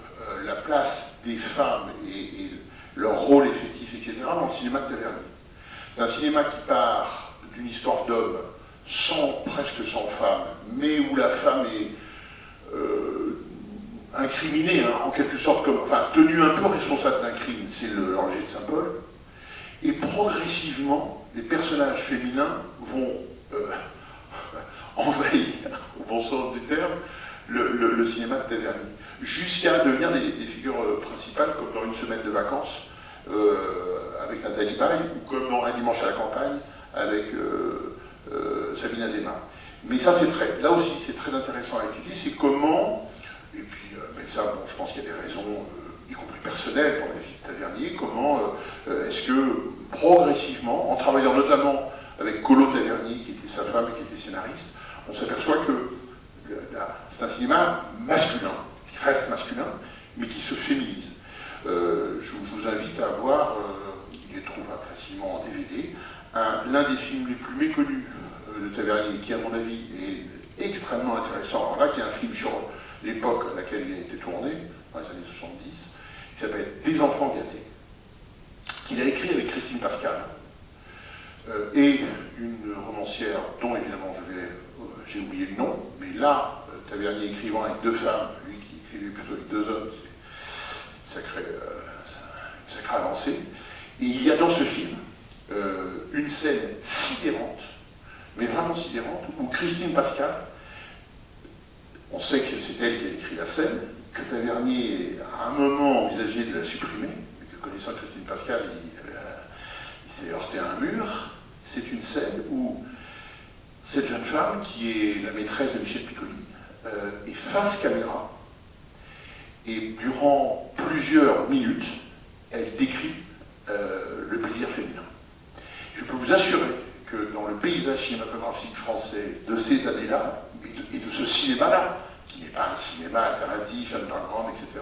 la place des femmes et leur rôle effectif, etc., dans le cinéma de Tavernier. C'est un cinéma qui part d'une histoire d'homme presque sans femme, mais où la femme est incriminée, en quelque sorte, tenue un peu responsable d'un crime, c'est l'enjeu de symbole. Et progressivement, les personnages féminins vont envahir, au bon sens du terme, le cinéma de Tavernier, jusqu'à devenir des figures principales, comme dans Une semaine de vacances, avec Nathalie Baye, ou comme dans Un dimanche à la campagne, avec Sabine Azéma. Mais ça, là aussi, c'est très intéressant à étudier, c'est comment, et puis, mais ça, bon, je pense qu'il y a des raisons, y compris personnelles, dans la vie de Tavernier, comment est-ce que, progressivement, en travaillant notamment avec Colo Tavernier, qui était sa femme et qui était scénariste, on s'aperçoit que c'est un cinéma masculin, qui reste masculin, mais qui se féminise. Je vous invite à voir, il l'un des films les plus méconnus de Tavernier, qui à mon avis est extrêmement intéressant. Alors là, qui est un film sur l'époque à laquelle il a été tourné, dans les années 70, qui s'appelle Des enfants gâtés, qu'il a écrit avec Christine Pascal, et une romancière dont évidemment j'ai oublié le nom, mais là, Tavernier écrivant avec deux femmes, lui qui écrivait plutôt avec deux hommes, c'est une sacrée avancée. Et il y a dans ce film une scène sidérante, mais vraiment sidérante, où Christine Pascal, on sait que c'est elle qui a écrit la scène, que Tavernier a à un moment envisagé de la supprimer, mais que connaissant Christine Pascal, il s'est heurté à un mur. C'est une scène où cette jeune femme, qui est la maîtresse de Michel Piccoli, est face caméra, et durant plusieurs minutes, elle décrit le plaisir féminin. Je peux vous assurer que dans le paysage cinématographique français de ces années-là, et de ce cinéma-là, qui n'est pas un cinéma alternatif, underground, etc.,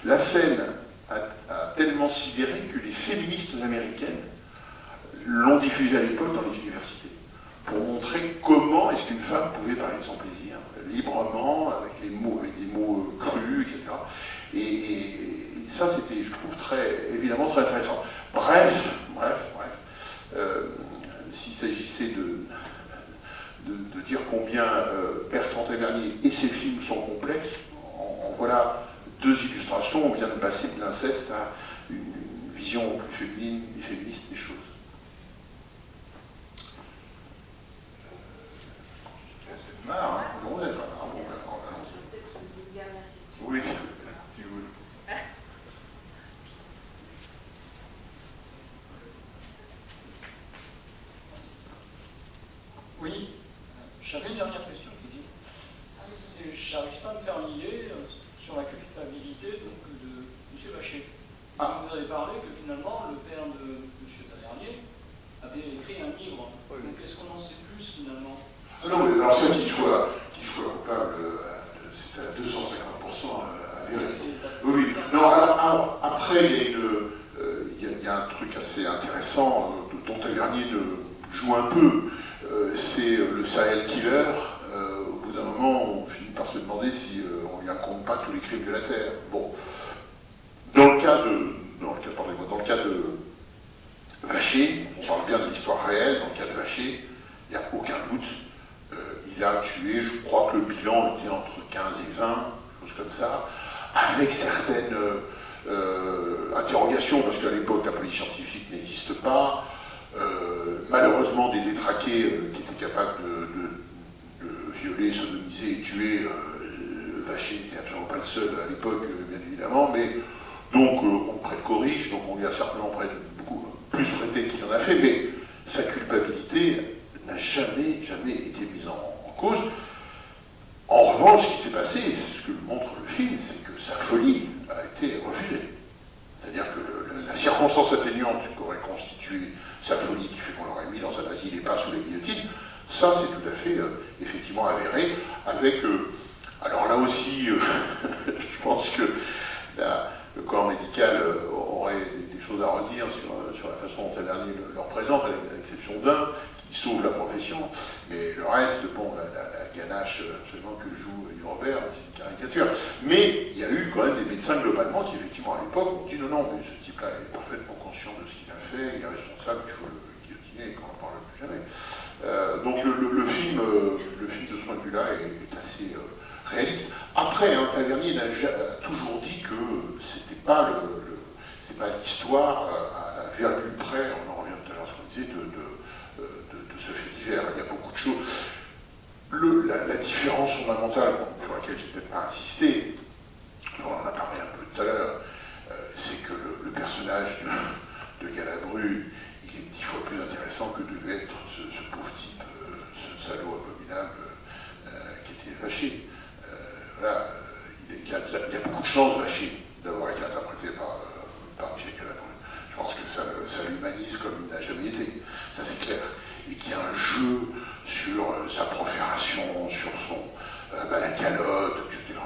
la scène a tellement sidéré que les féministes américaines l'ont diffusée à l'époque dans les universités, pour montrer comment est-ce qu'une femme pouvait parler de son plaisir, librement, avec des mots crus, etc. Et ça, c'était, je trouve, évidemment très intéressant. Bref, s'il s'agissait de dire combien Bertrand Tavernier et ses films sont complexes, en voilà deux illustrations. On vient de passer de l'inceste à une vision plus féminine et féministe des choses. Vous êtes marre, hein? Non, vous êtes pas marre. Bon, Peut-être une dernière question. oui, si vous voulez. Oui, j'avais une dernière question, j'arrive pas à me faire l'idée sur la culpabilité donc, de M. Vacher. Vous avez parlé que finalement le père de M. Tavernier avait écrit un livre. Donc est-ce qu'on en sait plus finalement? Ah non, mais alors ça, qu'il soit coupable, c'est à 250% avéré. Oui. Non, alors, après, il y a un truc assez intéressant dont Tavernier joue un peu. C'est le serial killer. Au bout d'un moment, on finit par se demander si on ne lui raconte pas tous les crimes de la Terre. Bon. Dans le cas de Vacher, on parle bien de l'histoire réelle. Dans le cas de Vacher, il n'y a aucun doute. Il a tué, je crois que le bilan était entre 15 et 20, choses comme ça, avec certaines interrogations, parce qu'à l'époque, la police scientifique n'existe pas. Malheureusement, des détraqués qui étaient capables de violer, sodomiser et tuer. Vacher n'était absolument pas le seul à l'époque, bien évidemment, mais donc on prête corrige, donc on lui a certainement beaucoup plus prêté qu'il en a fait, mais sa culpabilité n'a jamais été mise en cause. En revanche, ce qui s'est passé, ce que montre le film, c'est que sa folie a été refusée. C'est-à-dire que la circonstance atténuante qu'aurait constitué sa folie, qui fait qu'on l'aurait mis dans un asile et pas sous la guillotine, ça c'est tout à fait effectivement avéré, avec, alors là aussi, je pense que le corps médical aurait des choses à redire sur la façon dont Tavernier le représente, à l'exception d'un, qui sauve la profession, mais le reste, bon, la ganache absolument que joue Yves Robert, c'est une caricature. Mais il y a eu quand même des médecins globalement qui, effectivement, à l'époque, ont dit non, mais ce type-là est parfaitement conscient de ce qu'il a fait, il est responsable, il faut le guillotiner et qu'on n'en parle plus jamais. Donc le film de ce point de vue-là est assez réaliste. Après, Tavernier a toujours dit que c'était pas l'histoire à la virgule près, on en revient tout à l'heure à ce qu'on disait, de ce fait divers. Il y a beaucoup de choses. La différence fondamentale, sur laquelle je n'ai peut-être pas insisté, on en a parlé un peu tout à l'heure, c'est que le personnage de Galabru, il est 10 fois plus intéressant que devait être ce pauvre type, ce salaud abominable qui était Vacher. Voilà, il y a beaucoup de chance, Vacher, d'avoir été interprété par Michel Galabru. Je pense que ça l'humanise comme il n'a jamais été, ça c'est clair. Et qu'il y a un jeu sur sa profération, sur la calotte, etc.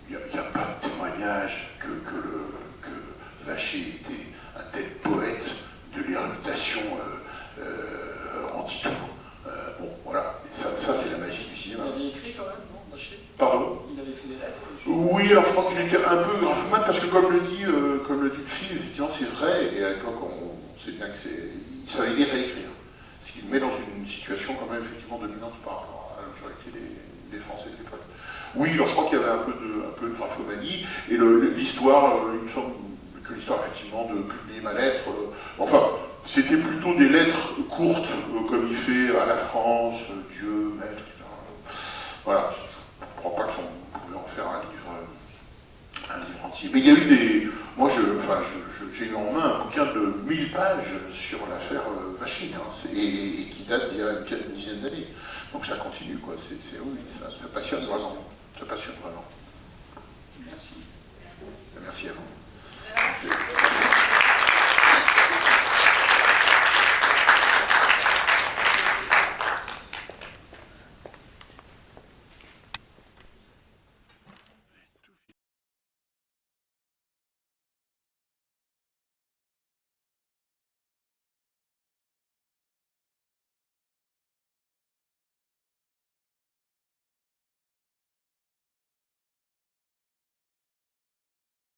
Il n'y a pas de témoignage que Vacher était un tel poète de l'érudition alors je crois qu'il était un peu graphoman, parce que comme le dit le film, effectivement c'est vrai, et à l'époque on sait bien qu'il savait lire et écrire. Ce qui le met dans une situation quand même effectivement dominante par rapport à la majorité des Français de l'époque. Oui, alors je crois qu'il y avait un peu de graphomanie, et l'histoire, il me semble que l'histoire effectivement de publier ma lettre, enfin, c'était plutôt des lettres courtes, comme il fait à la France, Dieu, maître, etc. Voilà, je ne crois pas qu'on pouvait en faire un livre entier. Mais il y a eu des... Moi, j'ai eu en main un bouquin de 1000 pages sur l'affaire Vachine, hein, et qui date d'il y a une dizaine d'années. Donc ça continue, quoi. Oui, ça passionne vraiment. Ça passionne vraiment. Merci. Merci à vous. Merci.